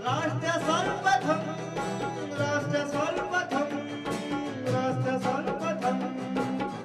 राष्ट्र सर्वप्रथम, राष्ट्र सर्वप्रथम, राष्ट्र सर्वप्रथम,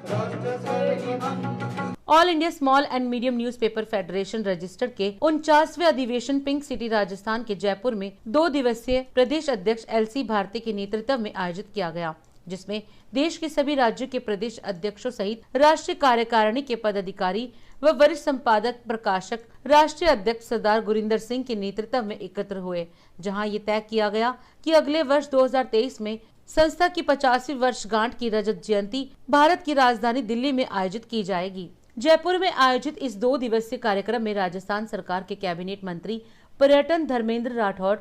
राष्ट्र सर्वप्रथम। All India small and medium newspaper federation registered के 49वें अधिवेशन पिंक सिटी राजस्थान के जयपुर में 2 दिवसीय प्रदेश अध्यक्ष LC भारती के नेतृत्व में आयोजित किया गया, जिसमें देश के सभी राज्यों के प्रदेश अध्यक्षों सहित राष्ट्रीय कार्यकारिणी के पदाधिकारी व वरिष्ठ संपादक प्रकाशक राष्ट्रीय अध्यक्ष सरदार गुरिंदर सिंह के नेतृत्व में एकत्र हुए, जहां ये तय किया गया कि अगले वर्ष 2023 में संस्था की 50वीं वर्षगांठ की रजत जयंती भारत की राजधानी दिल्ली में आयोजित की जाएगी। जयपुर में आयोजित इस 2 दिवसीय कार्यक्रम में राजस्थान सरकार के कैबिनेट मंत्री पर्यटन धर्मेंद्र राठौड़,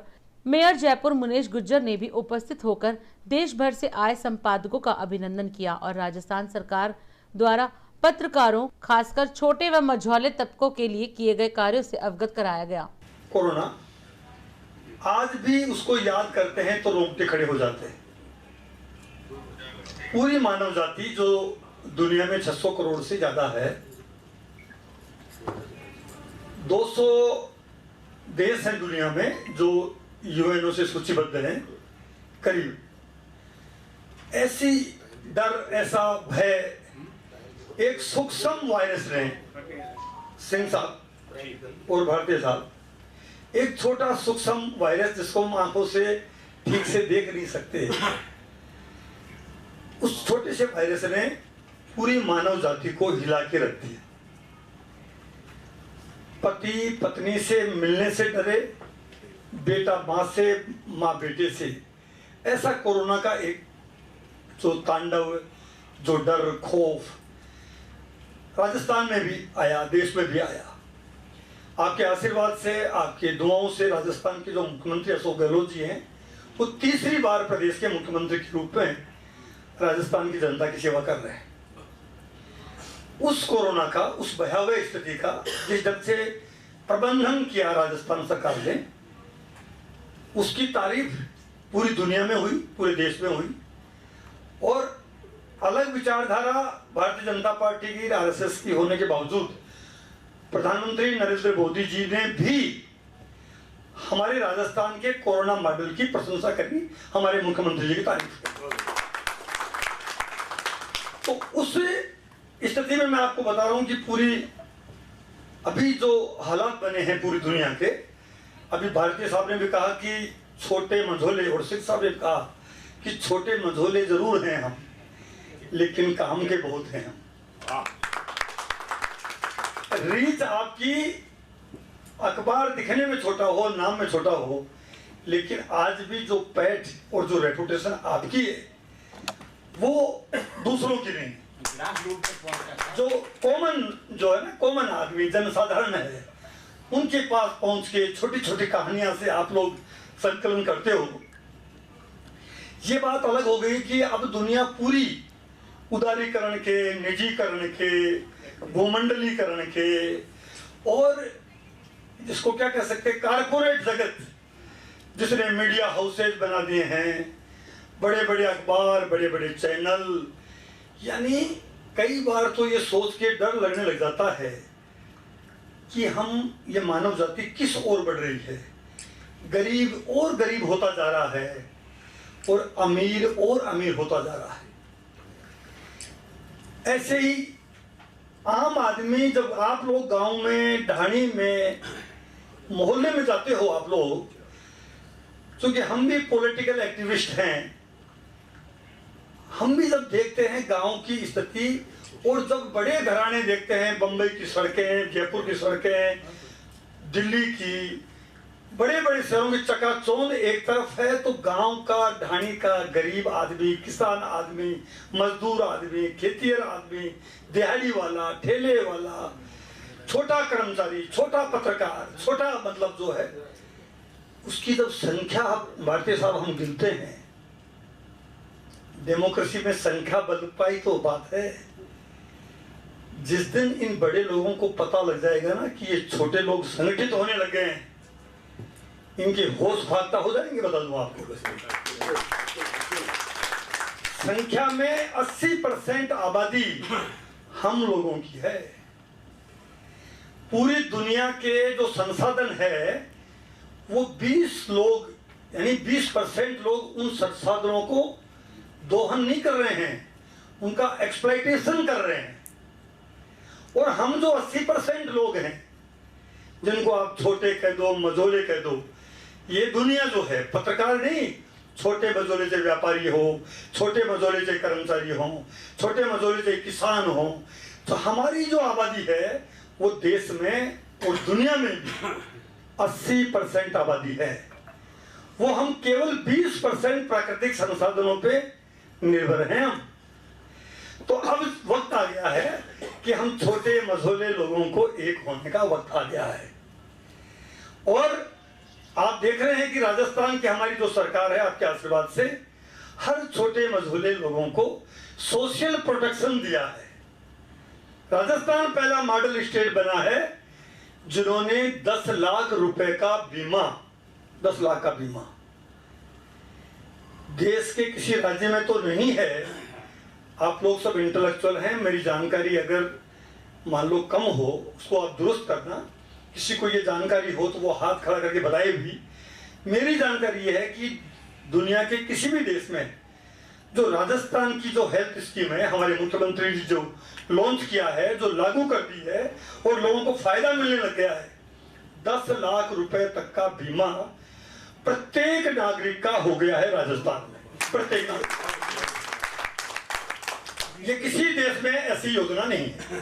मेयर जयपुर मुनेश गुज्जर ने भी उपस्थित होकर देश भर से आए संपादकों का अभिनंदन किया और राजस्थान सरकार द्वारा पत्रकारों, खासकर छोटे व मझौले तबकों के लिए किए गए कार्यों से अवगत कराया गया। कोरोना आज भी उसको याद करते हैं तो रोंगटे खड़े हो जाते हैं। पूरी मानव जाति जो दुनिया में 600 करोड़ से ज्यादा है, 200 देश हैं दुनिया में जो यूएनओ से सूचीबद्ध हैं करीब। ऐसी डर, ऐसा भय एक सूक्ष्म वायरस ने, सिंह साहब और भारतीय साहब, एक छोटा सूक्ष्म वायरस जिसको हम आंखों से ठीक से देख नहीं सकते, उस छोटे से वायरस ने पूरी मानव जाति को हिला के रख दिया। पति पत्नी से मिलने से डरे, बेटा मां से, मां बेटे से। ऐसा कोरोना का एक जो तांडव, जो डर, खौफ राजस्थान में भी आया, देश में भी आया। आपके आशीर्वाद से, आपके दुआओं से राजस्थान के जो मुख्यमंत्री अशोक गहलोत जी हैं, वो तीसरी बार प्रदेश के मुख्यमंत्री के रूप में राजस्थान की जनता की सेवा कर रहे हैं। उस कोरोना का, उस भयावह स्थिति का जिस ढंग से प्रबंधन किया राजस्थान सरकार ने, उसकी तारीफ पूरी दुनिया में हुई, पूरे देश में हुई। और अलग विचारधारा भारतीय जनता पार्टी की, RSS की होने के बावजूद प्रधानमंत्री नरेंद्र मोदी जी ने भी हमारे राजस्थान के कोरोना मॉडल की प्रशंसा करी, हमारे मुख्यमंत्री जी की तारीफ करी। तो उस स्थिति में मैं आपको बता रहा हूं कि पूरी अभी जो हालात बने हैं पूरी दुनिया के, अभी भारतीय साहब ने भी कहा कि छोटे मझोले, और सिख साहब ने कहा कि छोटे मझोले जरूर हैं हम, लेकिन काम के बहुत हैं हम। रीच आपकी अखबार दिखने में छोटा हो, नाम में छोटा हो, लेकिन आज भी जो पैठ और जो रेपुटेशन आपकी है वो दूसरों की नहीं। जो कॉमन, जो है ना, कॉमन आदमी, जनसाधारण है, उनके पास पहुंच के छोटी छोटी कहानियां से आप लोग संकलन करते हो। ये बात अलग हो गई कि अब दुनिया पूरी उदारीकरण के, निजीकरण के, भूमंडलीकरण के, और जिसको क्या कह सकते हैं, कारपोरेट जगत, जिसने मीडिया हाउसेज बना दिए हैं, बड़े बड़े अखबार, बड़े बड़े चैनल। यानी कई बार तो ये सोच के डर लगने लग जाता है कि हम, ये मानव जाति किस ओर बढ़ रही है। गरीब और गरीब होता जा रहा है और अमीर होता जा रहा है। ऐसे ही आम आदमी, जब आप लोग गांव में, ढाणी में, मोहल्ले में जाते हो आप लोग, क्योंकि हम भी पॉलिटिकल एक्टिविस्ट हैं, हम भी जब देखते हैं गांव की स्थिति, और जब बड़े घराने देखते हैं, बंबई की सड़कें, जयपुर की सड़कें, दिल्ली की, बड़े बड़े शहरों की चकाचौंध एक तरफ है, तो गांव का, ढाणी का गरीब आदमी, किसान आदमी, मजदूर आदमी, खेतिहर आदमी, दिहाड़ी वाला, ठेले वाला, छोटा कर्मचारी, छोटा पत्रकार, छोटा मतलब जो है, उसकी जब संख्या भारतीय साहब हम गिनते हैं, डेमोक्रेसी में संख्या बल पाई तो बात है। जिस दिन इन बड़े लोगों को पता लग जाएगा ना कि ये छोटे लोग संगठित होने लगे हैं, इनके होश फाख्ता हो जाएंगे। बता दूं आपको, संख्या में 80% आबादी हम लोगों की है। पूरी दुनिया के जो संसाधन है वो 20 लोग यानी 20% लोग उन संसाधनों को दोहन नहीं कर रहे हैं, उनका एक्सप्लॉइटेशन कर रहे हैं। और हम जो 80% लोग हैं, जिनको आप छोटे कह दो, मझोले कह दो, ये दुनिया जो है, पत्रकार नहीं, छोटे मझोले से व्यापारी हो, छोटे मझोले से कर्मचारी हो, छोटे मझोले से किसान हो, तो हमारी जो आबादी है वो देश में और दुनिया में भी 80% आबादी है। वो हम केवल 20% प्राकृतिक संसाधनों पे निर्भर हैं हम। तो अब वक्त आ गया है कि हम छोटे मझोले लोगों को एक होने का वक्त आ गया है। और आप देख रहे हैं कि राजस्थान की हमारी जो सरकार है, आपके आशीर्वाद से हर छोटे मझोले लोगों को सोशल प्रोटेक्शन दिया है। राजस्थान पहला मॉडल स्टेट बना है जिन्होंने 10 लाख रुपए का बीमा, 10 लाख का बीमा देश के किसी राज्य में तो नहीं है। आप लोग सब इंटेलेक्चुअल हैं, मेरी जानकारी अगर मान लो कम हो उसको आप दुरुस्त करना, किसी को ये जानकारी हो तो वो हाथ खड़ा करके बताए भी। मेरी जानकारी ये है कि दुनिया के किसी भी देश में जो राजस्थान की जो हेल्थ स्कीम है, हमारे मुख्यमंत्री जी जो लॉन्च किया है, जो लागू कर दी है और लोगों को फायदा मिलने लग गया है, 10 लाख रुपए तक का बीमा प्रत्येक नागरिक का हो गया है राजस्थान में, प्रत्येक नागरिक। ये किसी देश में ऐसी योजना नहीं है।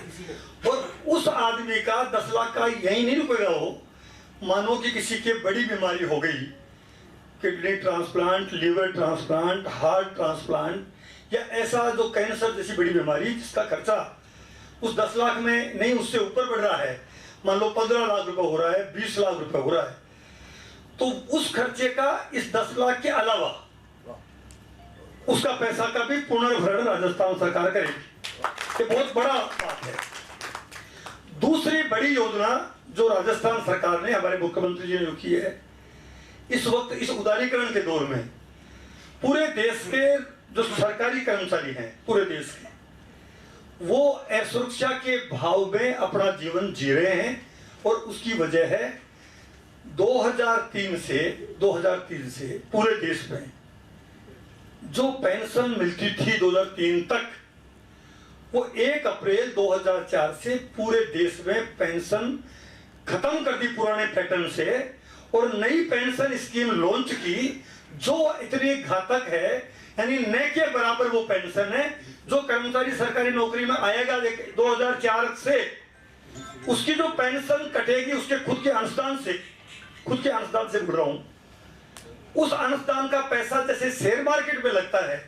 और उस आदमी का 10 लाख का यही नहीं रुकेगा। हो मानो कि किसी के बड़ी बीमारी हो गई, kidney transplant, liver transplant, heart transplant या ऐसा जो कैंसर जैसी बड़ी बीमारी जिसका खर्चा उस 10 लाख में नहीं, उससे ऊपर बढ़ रहा है, मान लो 15 लाख रुपए हो रहा है, 20 लाख रुपए हो रहा है, तो उस खर्चे का इस 10 लाख के अलावा उसका पैसा का भी पुनर्भरण राजस्थान सरकार करेगी। ये बहुत बड़ा बात है। दूसरी बड़ी योजना जो राजस्थान सरकार ने, हमारे मुख्यमंत्री जी ने जो की है, इस वक्त इस उदारीकरण के दौर में पूरे देश के जो सरकारी कर्मचारी हैं, पूरे देश के, वो असुरक्षा के भाव में अपना जीवन जी रहे हैं। और उसकी वजह है 2003 से पूरे देश में जो पेंशन मिलती थी 2003 तक, वो 1 अप्रैल 2004 से पूरे देश में पेंशन खत्म कर दी पुराने पैटर्न से और नई पेंशन स्कीम लॉन्च की जो इतनी घातक है, यानी न के बराबर वो पेंशन है जो कर्मचारी सरकारी नौकरी में आएगा 2004 से, उसकी जो पेंशन कटेगी उसके खुद के अंशदान से बोल रहा हूं, उस अनुदान का पैसा जैसे शेयर मार्केट में लगता है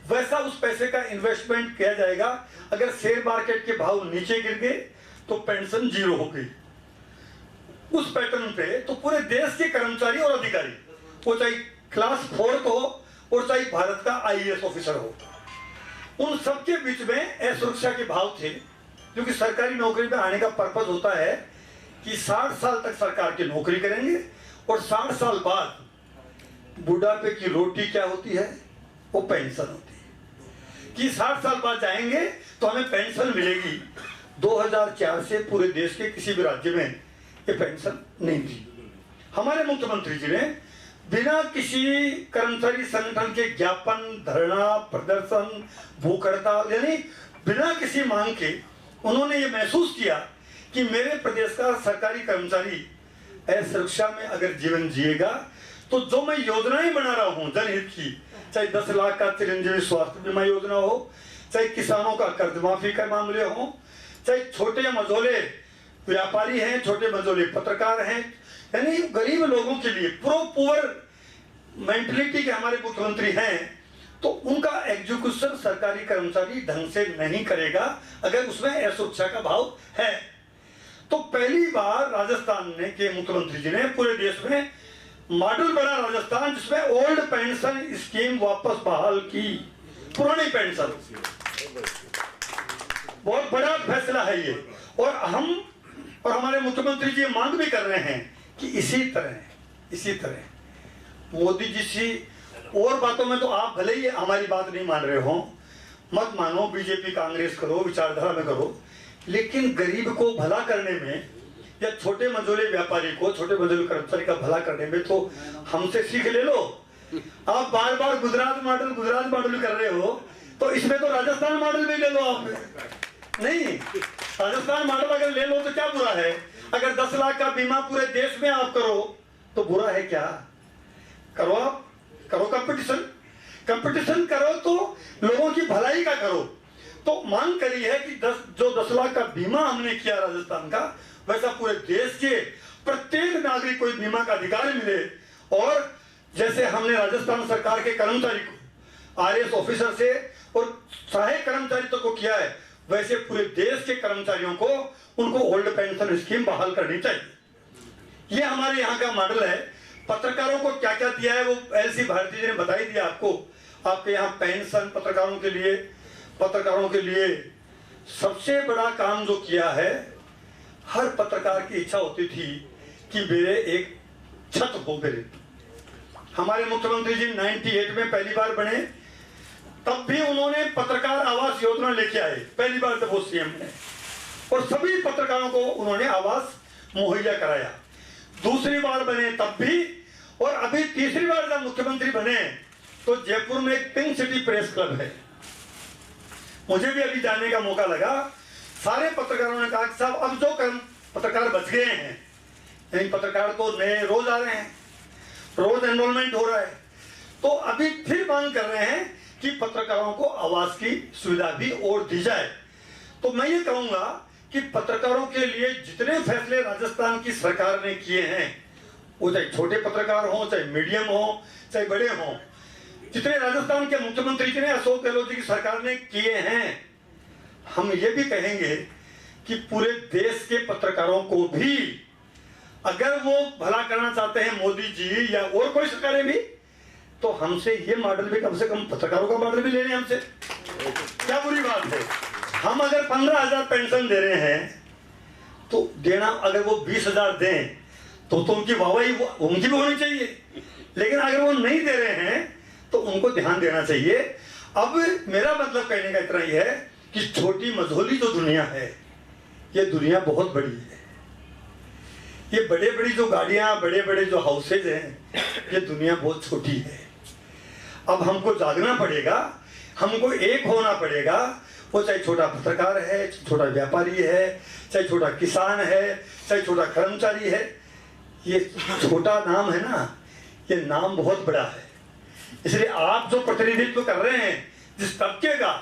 वैसा उस पैसे का इन्वेस्टमेंट किया जाएगा। अगर शेयर मार्केट के भाव नीचे गिर गए तो पेंशन 0 हो गई। उस पैटर्न पे तो पूरे देश के कर्मचारी और अधिकारी, वो चाहे क्लास 4 हो और चाहे भारत का IAS ऑफिसर हो, उन सबके बीच में असुरक्षा के भाव थे। क्योंकि सरकारी नौकरी में आने का पर्पज होता है कि 60 साल तक सरकार की नौकरी करेंगे और 60 साल बाद बुढ़ापे की रोटी क्या होती है, वो पेंशन होती है कि 60 साल बाद जाएंगे तो हमें पेंशन मिलेगी। 2004 से पूरे देश के किसी भी राज्य में ये पेंशन नहीं थी। हमारे मुख्यमंत्री जी ने बिना किसी कर्मचारी संगठन के ज्ञापन, धरना, प्रदर्शन, भूख हड़ताल, यानी बिना किसी मांग के उन्होंने ये महसूस किया कि मेरे प्रदेश का सरकारी कर्मचारी असुरक्षा में अगर जीवन जिएगा तो जो मैं योजनाएं बना रहा हूं जनहित की, चाहे 10 लाख का चिरंजीवी स्वास्थ्य बीमा योजना हो, चाहे किसानों का कर्ज माफी का मामले हो, चाहे छोटे मझोले व्यापारी हैं, छोटे मझोले पत्रकार हैं, यानी गरीब लोगों के लिए प्रो पुअर मेंटलिटी के हमारे मुख्यमंत्री हैं, तो उनका एग्जीक्यूशन सरकारी कर्मचारी ढंग से नहीं करेगा अगर उसमें असुरक्षा का भाव है। तो पहली बार राजस्थान ने के मुख्यमंत्री जी ने पूरे देश में मॉडल बना राजस्थान, जिसमें ओल्ड पेंशन स्कीम वापस बहाल की, पुरानी पेंशन। बहुत बड़ा फैसला है ये। और हम और हमारे मुख्यमंत्री जी मांग भी कर रहे हैं कि इसी तरह मोदी जी से और बातों में तो आप भले ही हमारी बात नहीं मान रहे हो, मत मानो, बीजेपी कांग्रेस करो, विचारधारा में करो, लेकिन गरीब को भला करने में या छोटे मझोले व्यापारी को, छोटे मझोले कर्मचारी का भला करने में तो हमसे सीख ले लो। आप बार बार गुजरात मॉडल कर रहे हो, तो इसमें तो राजस्थान मॉडल भी ले लो आप। नहीं, राजस्थान मॉडल अगर ले लो तो क्या बुरा है? अगर 10 लाख का बीमा पूरे देश में आप करो तो बुरा है क्या? करो, आप करो कंपटीशन करो, तो लोगों की भलाई का करो। तो मांग करी है कि 10 लाख का बीमा हमने किया राजस्थान का, वैसा पूरे देश के प्रत्येक नागरिक को बीमा का अधिकार मिले। और जैसे हमने राजस्थान सरकार के कर्मचारी को, आरएएस ऑफिसर से और सहायक कर्मचारी तक को किया है, वैसे पूरे देश के कर्मचारियों को उनको ओल्ड पेंशन स्कीम बहाल करनी चाहिए। ये हमारे यहाँ का मॉडल है। पत्रकारों को क्या क्या दिया है वो एलसी भारती जी ने बता ही दिया आपको। आपके यहाँ पेंशन पत्रकारों के लिए सबसे बड़ा काम जो किया है, हर पत्रकार की इच्छा होती थी कि मेरे एक छत हो मेरे। हमारे मुख्यमंत्री जी 98 में पहली बार बने, तब भी उन्होंने पत्रकार आवास योजना लेके आए, पहली बार जब वो सीएम ने, और सभी पत्रकारों को उन्होंने आवास मुहैया कराया। दूसरी बार बने तब भी, और अभी तीसरी बार जब मुख्यमंत्री बने तो जयपुर में एक पिंक सिटी प्रेस क्लब है। मुझे भी अभी जाने का मौका लगा। सारे पत्रकारों ने कहा कि साहब अब जो पत्रकार बच गए हैं, यानी पत्रकार तो नए रोज आ रहे हैं, रोज एनरोलमेंट हो रहा है, तो अभी फिर मांग कर रहे हैं कि पत्रकारों को आवास की सुविधा भी और दी जाए। तो मैं ये कहूंगा कि पत्रकारों के लिए जितने फैसले राजस्थान की सरकार ने किए हैं, वो चाहे छोटे पत्रकार हो, चाहे मीडियम हो, चाहे बड़े हो, जितने राजस्थान के मुख्यमंत्री जी ने, अशोक गहलोत जी की सरकार ने किए हैं, हम ये भी कहेंगे कि पूरे देश के पत्रकारों को भी, अगर वो भला करना चाहते हैं मोदी जी या और कोई सरकारें भी, तो हमसे ये मॉडल भी, कम से कम पत्रकारों का मॉडल भी ले लें हमसे। क्या बुरी बात है? हम अगर 15,000 पेंशन दे रहे हैं तो देना, अगर वो 20,000 दें तो उनकी वाहवाही उनकी भी होनी चाहिए, लेकिन अगर वो नहीं दे रहे हैं तो उनको ध्यान देना चाहिए। अब मेरा मतलब कहने का इतना ही है कि छोटी मझोली जो दुनिया है, ये दुनिया बहुत बड़ी है। ये बड़े बड़ी जो गाड़ियां, बड़े बड़े जो हाउसेज हैं, ये दुनिया बहुत छोटी है। अब हमको जागना पड़ेगा, हमको एक होना पड़ेगा। वो चाहे छोटा पत्रकार है, छोटा व्यापारी है, चाहे छोटा किसान है, चाहे छोटा कर्मचारी है, ये छोटा नाम है ना, ये नाम बहुत बड़ा है। इसलिए आप जो प्रतिनिधित्व कर रहे हैं जिस तबके का,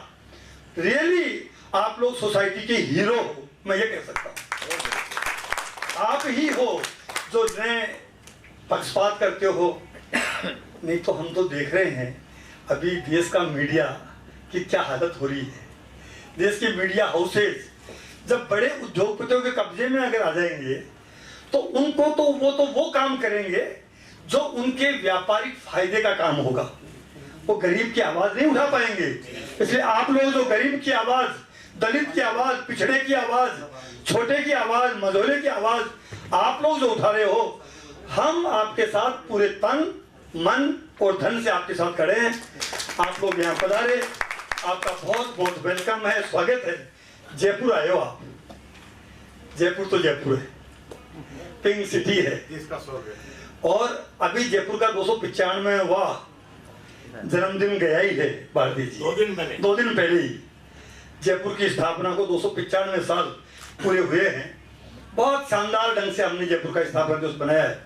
रियली आप लोग सोसाइटी के हीरो हो, मैं ये कह सकता हूं। आप ही हो जो नए पक्षपात करते हो। नहीं तो हम तो देख रहे हैं अभी देश का मीडिया की क्या हालत हो रही है। देश के मीडिया हाउसेज जब बड़े उद्योगपतियों के कब्जे में अगर आ जाएंगे तो उनको तो वो काम करेंगे जो उनके व्यापारिक फायदे का काम होगा। वो गरीब की आवाज नहीं उठा पाएंगे। इसलिए आप लोग जो गरीब की आवाज, दलित की आवाज, पिछड़े की आवाज, छोटे की आवाज, मझोले की आवाज आप लोग जो उठा रहे हो, हम आपके साथ पूरे तन, मन और धन से आपके साथ खड़े हैं। आप लोग यहाँ पधारे, आपका बहुत बहुत वेलकम है, स्वागत है। जयपुर आए हो आप। जयपुर तो जयपुर है, पिंक सिटी है। और अभी जयपुर का 295वां जन्मदिन गया ही है भारती जी। 2 दिन पहले ही जयपुर की स्थापना को 295 साल पूरे हुए हैं। बहुत शानदार ढंग से हमने जयपुर का स्थापना दिवस बनाया है।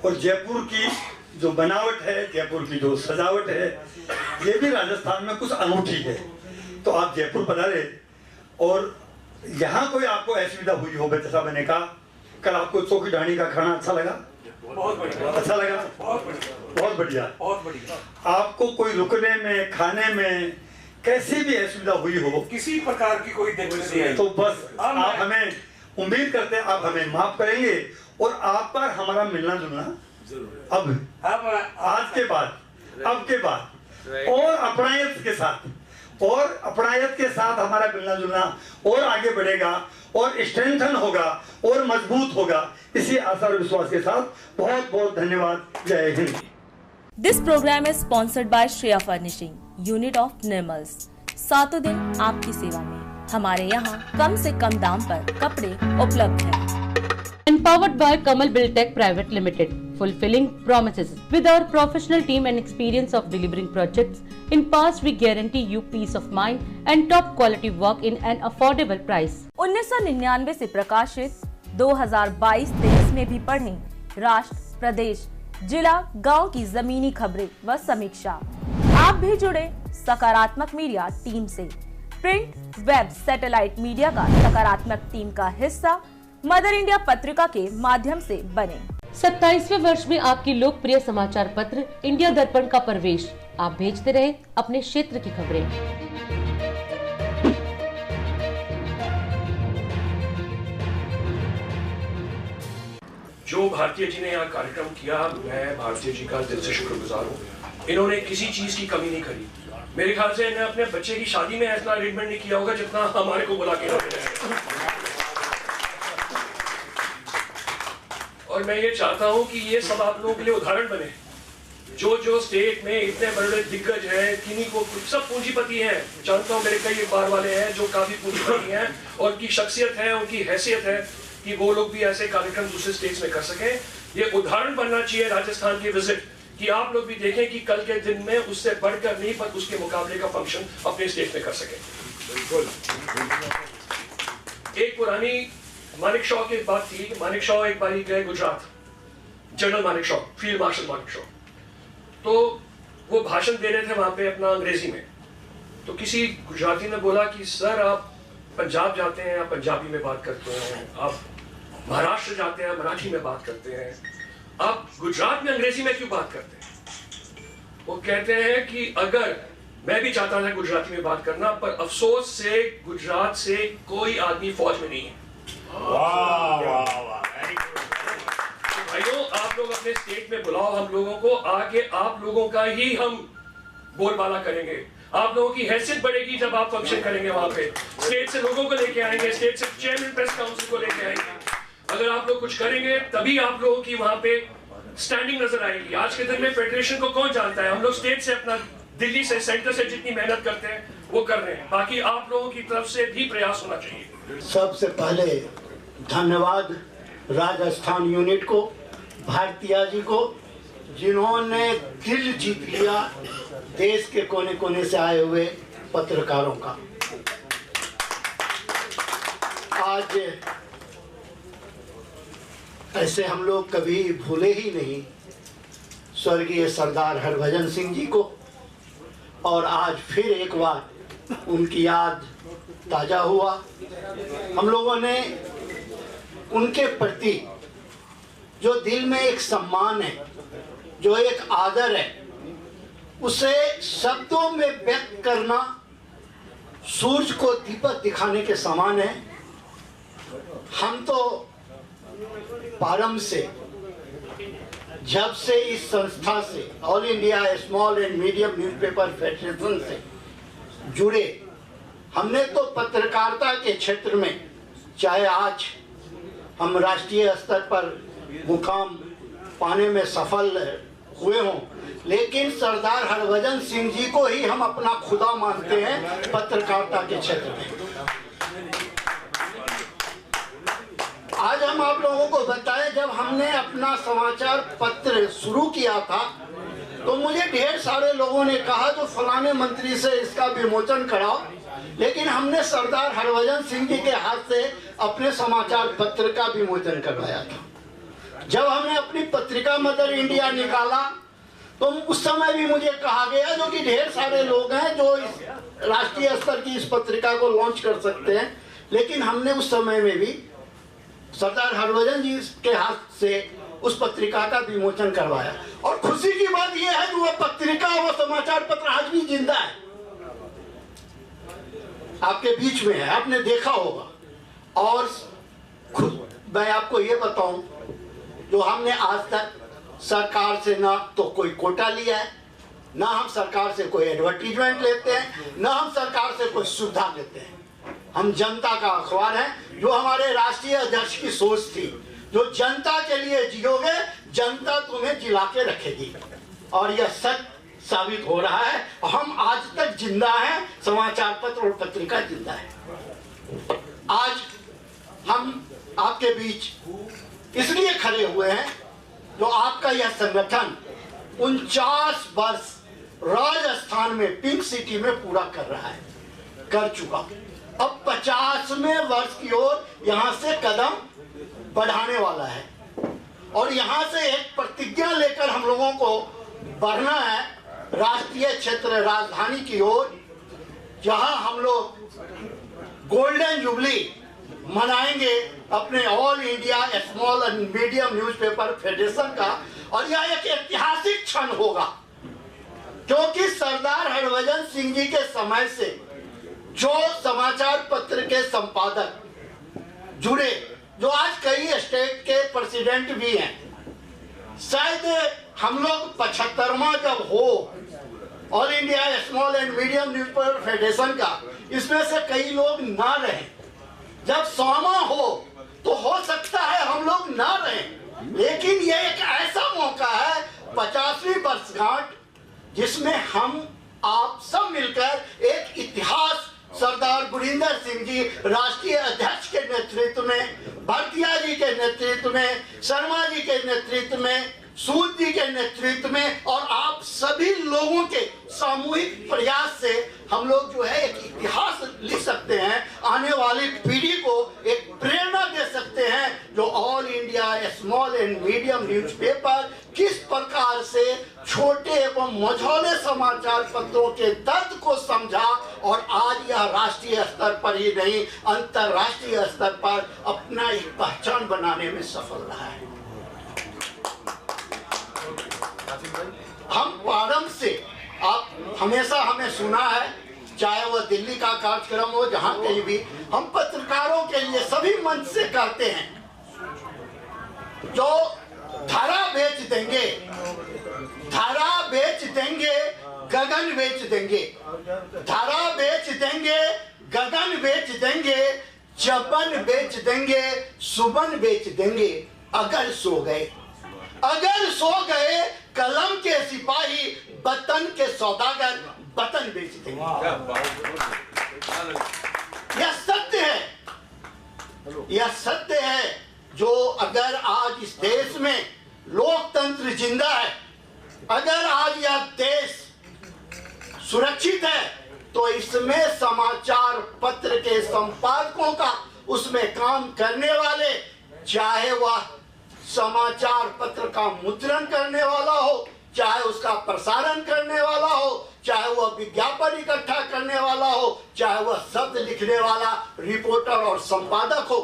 और जयपुर की जो बनावट है, जयपुर की जो सजावट है, ये भी राजस्थान में कुछ अनूठी है। तो आप जयपुर पधारे और यहाँ कोई आपको असुविधा हुई हो, जैसा मैंने कहा, कल आपको चौकी ढाणी का खाना अच्छा लगा? बहुत बढ़िया। अच्छा लगा? बहुत बढ़िया। आपको कोई रुकने में, खाने में कैसी भी असुविधा हुई हो, किसी प्रकार की कोई दिक्कत नहीं है, तो बस आप हमें, उम्मीद करते हैं आप हमें माफ करेंगे और आप पर हमारा मिलना जुलना अब आज के बाद, अब के बाद और अपनायत के साथ हमारा मिलना जुलना और आगे बढ़ेगा और स्ट्रेंथन होगा और मजबूत होगा। इसी आशा और विश्वास के साथ बहुत बहुत धन्यवाद। जय हिंद। This program is sponsored by Shreya furnishing, unit of Nirmals. 7 दिन आपकी सेवा में। हमारे यहाँ कम से कम दाम पर कपड़े उपलब्ध हैं। Empowered by Kamal Buildtech Private Limited, fulfilling promises. With our professional team and experience of delivering projects, in past we guarantee you peace of mind and top quality work in an affordable price. 1999 से प्रकाशित 2022-23 में भी पढ़ें राष्ट्र, प्रदेश, जिला, गांव की जमीनी खबरें व समीक्षा। आप भी जुड़े सकारात्मक मीडिया टीम से। प्रिंट, वेब, सैटेलाइट मीडिया का सकारात्मक टीम का हिस्सा मदर इंडिया पत्रिका के माध्यम से बने। 27वें वर्ष में आपकी लोकप्रिय समाचार पत्र इंडिया दर्पण का प्रवेश। आप भेजते रहे अपने क्षेत्र की खबरें। जो भारतीय जी ने यहाँ कार्यक्रम किया, मैं भारतीय जी का दिल से शुक्रगुजार हूँ। इन्होंने किसी चीज की कमी नहीं करी। मेरे ख्याल से इन्हें अपने बच्चे की शादी में ऐसा अरेंजमेंट नहीं किया होगा जितना हमारे को बुला के रखे। और मैं ये चाहता हूँ कि ये सब आप लोगों के लिए उदाहरण बने। जो स्टेट में इतने बड़े दिग्गज हैं, किन्हीं को सब पूंजीपति हैं, जानता हूँ मेरे कई बार वाले हैं जो काफी पूंजीपति हैं और उनकी शख्सियत है, उनकी हैसियत है कि वो लोग भी ऐसे कार्यक्रम दूसरे स्टेट्स में कर सकें। ये उदाहरण बनना चाहिए राजस्थान की विजिट, कि आप लोग भी देखें कि कल के दिन में उससे बढ़कर नहीं पर उसके मुकाबले का फंक्शन अपने स्टेट में कर सकें। एक पुरानी मानिक शॉ की बात थी। मानिक शॉ एक बार गए Gujarat, general Manik Shaw, field marshal Manik Shaw, तो वो भाषण दे रहे थे वहां पे अपना अंग्रेजी में। तो किसी गुजराती ने बोला कि सर आप पंजाब जाते हैं, आप पंजाबी में बात करते हैं, आप महाराष्ट्र जाते हैं, मराठी में बात करते हैं, आप गुजरात में अंग्रेजी में क्यों बात करते हैं? वो कहते हैं कि अगर मैं भी चाहता था गुजराती में बात करना, पर अफसोस से गुजरात से कोई आदमी फौज में नहीं है। भाइयों, आप लोग अपने स्टेट में बुलाओ हम लोगों को, आके आप लोगों का ही हम बोलबाला करेंगे। आप लोगों की हैसियत बढ़ेगी जब आप फंक्शन करेंगे वहां पे। स्टेट से लोगों को लेके आएंगे, स्टेट से चेयरमैन प्रेस काउंसिल को लेके आएंगे। अगर आप लोग कुछ करेंगे तभी आप लोगों की वहां पे स्टैंडिंग नजर आएगी। आज के दिन में फेडरेशन को कौन जानता है? हम लोग स्टेट से अपना, दिल्ली से, सेंटर से जितनी मेहनत करते हैं वो कर रहे हैं। बाकी आप लोगों की तरफ से भी प्रयास होना चाहिए। सबसे पहले धन्यवाद राजस्थान यूनिट को, भारतीय जी को, जिन्होंने दिल जीत लिया देश के कोने कोने से आए हुए पत्रकारों का। आज ऐसे हम लोग कभी भूले ही नहीं स्वर्गीय सरदार हरभजन सिंह जी को, और आज फिर एक बार उनकी याद ताज़ा हुआ। हम लोगों ने उनके प्रति जो दिल में एक सम्मान है, जो एक आदर है, उसे शब्दों में व्यक्त करना सूरज को दीपक दिखाने के समान है। हम तो प्रारंभ से, जब से इस संस्था से, all India small and medium newspaper federation से जुड़े, हमने तो पत्रकारिता के क्षेत्र में, चाहे आज हम राष्ट्रीय स्तर पर मुकाम पाने में सफल हुए हों, लेकिन सरदार हरभजन सिंह जी को ही हम अपना खुदा मानते हैं पत्रकारिता के क्षेत्र में। आज हम आप लोगों को बताएं, जब हमने अपना समाचार पत्र शुरू किया था तो मुझे ढेर सारे लोगों ने कहा जो फलाने मंत्री से इसका विमोचन कराओ, लेकिन हमने सरदार हरभजन सिंह जी के हाथ से अपने समाचार पत्र का विमोचन करवाया था। जब हमने अपनी पत्रिका मदर इंडिया निकाला तो उस समय भी मुझे कहा गया जो कि ढेर सारे लोग हैं जो इस राष्ट्रीय स्तर की इस पत्रिका को लॉन्च कर सकते हैं, लेकिन हमने उस समय में भी सरदार हरभजन जी के हाथ से उस पत्रिका का विमोचन करवाया। और खुशी की बात यह है कि वह पत्रिका, वो समाचार पत्र आज भी जिंदा है, आपके बीच में है, आपने देखा होगा। और खुद मैं आपको ये बताऊं, जो हमने आज तक सरकार से ना तो कोई कोटा लिया है, ना हम सरकार से कोई एडवर्टीजमेंट लेते हैं, ना हम सरकार से कोई सुविधा लेते हैं। हम जनता का अखबार है। जो हमारे राष्ट्रीय अध्यक्ष की सोच थी, जो जनता के लिए जियोगे जनता तुम्हें जिला के रखेगी, और यह सच साबित हो रहा है। हम आज तक जिंदा हैं, समाचार पत्र और पत्रिका जिंदा है। आज हम आपके बीच इसलिए खड़े हुए हैं जो आपका यह संगठन 49 वर्ष राजस्थान में पिंक सिटी में पूरा कर चुका। अब 50वें वर्ष की ओर यहाँ से कदम बढ़ाने वाला है और यहाँ से एक प्रतिज्ञा लेकर हम लोगों को बढ़ना है राष्ट्रीय क्षेत्र राजधानी की ओर, जहाँ हम लोग गोल्डन जुबली मनाएंगे अपने all India small and medium newspaper federation का। और यह एक ऐतिहासिक क्षण होगा क्योंकि सरदार हरभजन सिंह जी के समय से जो समाचार पत्र के संपादक जुड़े, जो आज कई स्टेट के प्रेसिडेंट भी हैं, शायद हम लोग 75वां जब हो all India small and medium newspaper federation का, इसमें से कई लोग ना रहे। जब 100वां हो सकता है हम लोग ना रहें, लेकिन ये एक ऐसा मौका है 50वीं वर्षगांठ जिसमें हम आप सब मिलकर एक इतिहास सरदार गुरिंदर सिंह जी राष्ट्रीय अध्यक्ष के नेतृत्व में, भरतिया जी के नेतृत्व में, शर्मा जी के नेतृत्व में, सूद जी के नेतृत्व में और आप सभी लोगों के सामूहिक प्रयास से हम लोग जो है एक इतिहास लिख सकते हैं, आने वाली पीढ़ी को एक प्रेरणा दे सकते हैं जो all India small and medium newspaper किस प्रकार से छोटे एवं मझौले समाचार पत्रों के दर्द को समझा और आज यह राष्ट्रीय स्तर पर ही नहीं अंतर्राष्ट्रीय स्तर पर अपना एक पहचान बनाने में सफल रहा है। हम प्रारंभ से आप हमेशा हमें सुना है, चाहे वह दिल्ली का कार्यक्रम हो, जहां कहीं भी हम पत्रकारों के लिए सभी मंच से कहते हैं, जो धारा बेच देंगे, धारा बेच देंगे, गगन बेच देंगे, धारा बेच देंगे, गगन बेच देंगे, जबन बेच देंगे, सुबन बेच देंगे, अगर सो गए, अगर सो गए कलम के सिपाही, वतन के सौदागर वतन बेच देंगे। यह सत्य है, यह सत्य है जो अगर आज इस देश में लोकतंत्र जिंदा है, अगर आज यह देश सुरक्षित है, तो इसमें समाचार पत्र के संपादकों का, उसमें काम करने वाले, चाहे वह समाचार पत्र का मुद्रण करने वाला हो, चाहे उसका प्रसारण करने वाला हो, चाहे वह विज्ञापन इकट्ठा करने वाला हो, चाहे वह शब्द लिखने वाला रिपोर्टर और संपादक हो,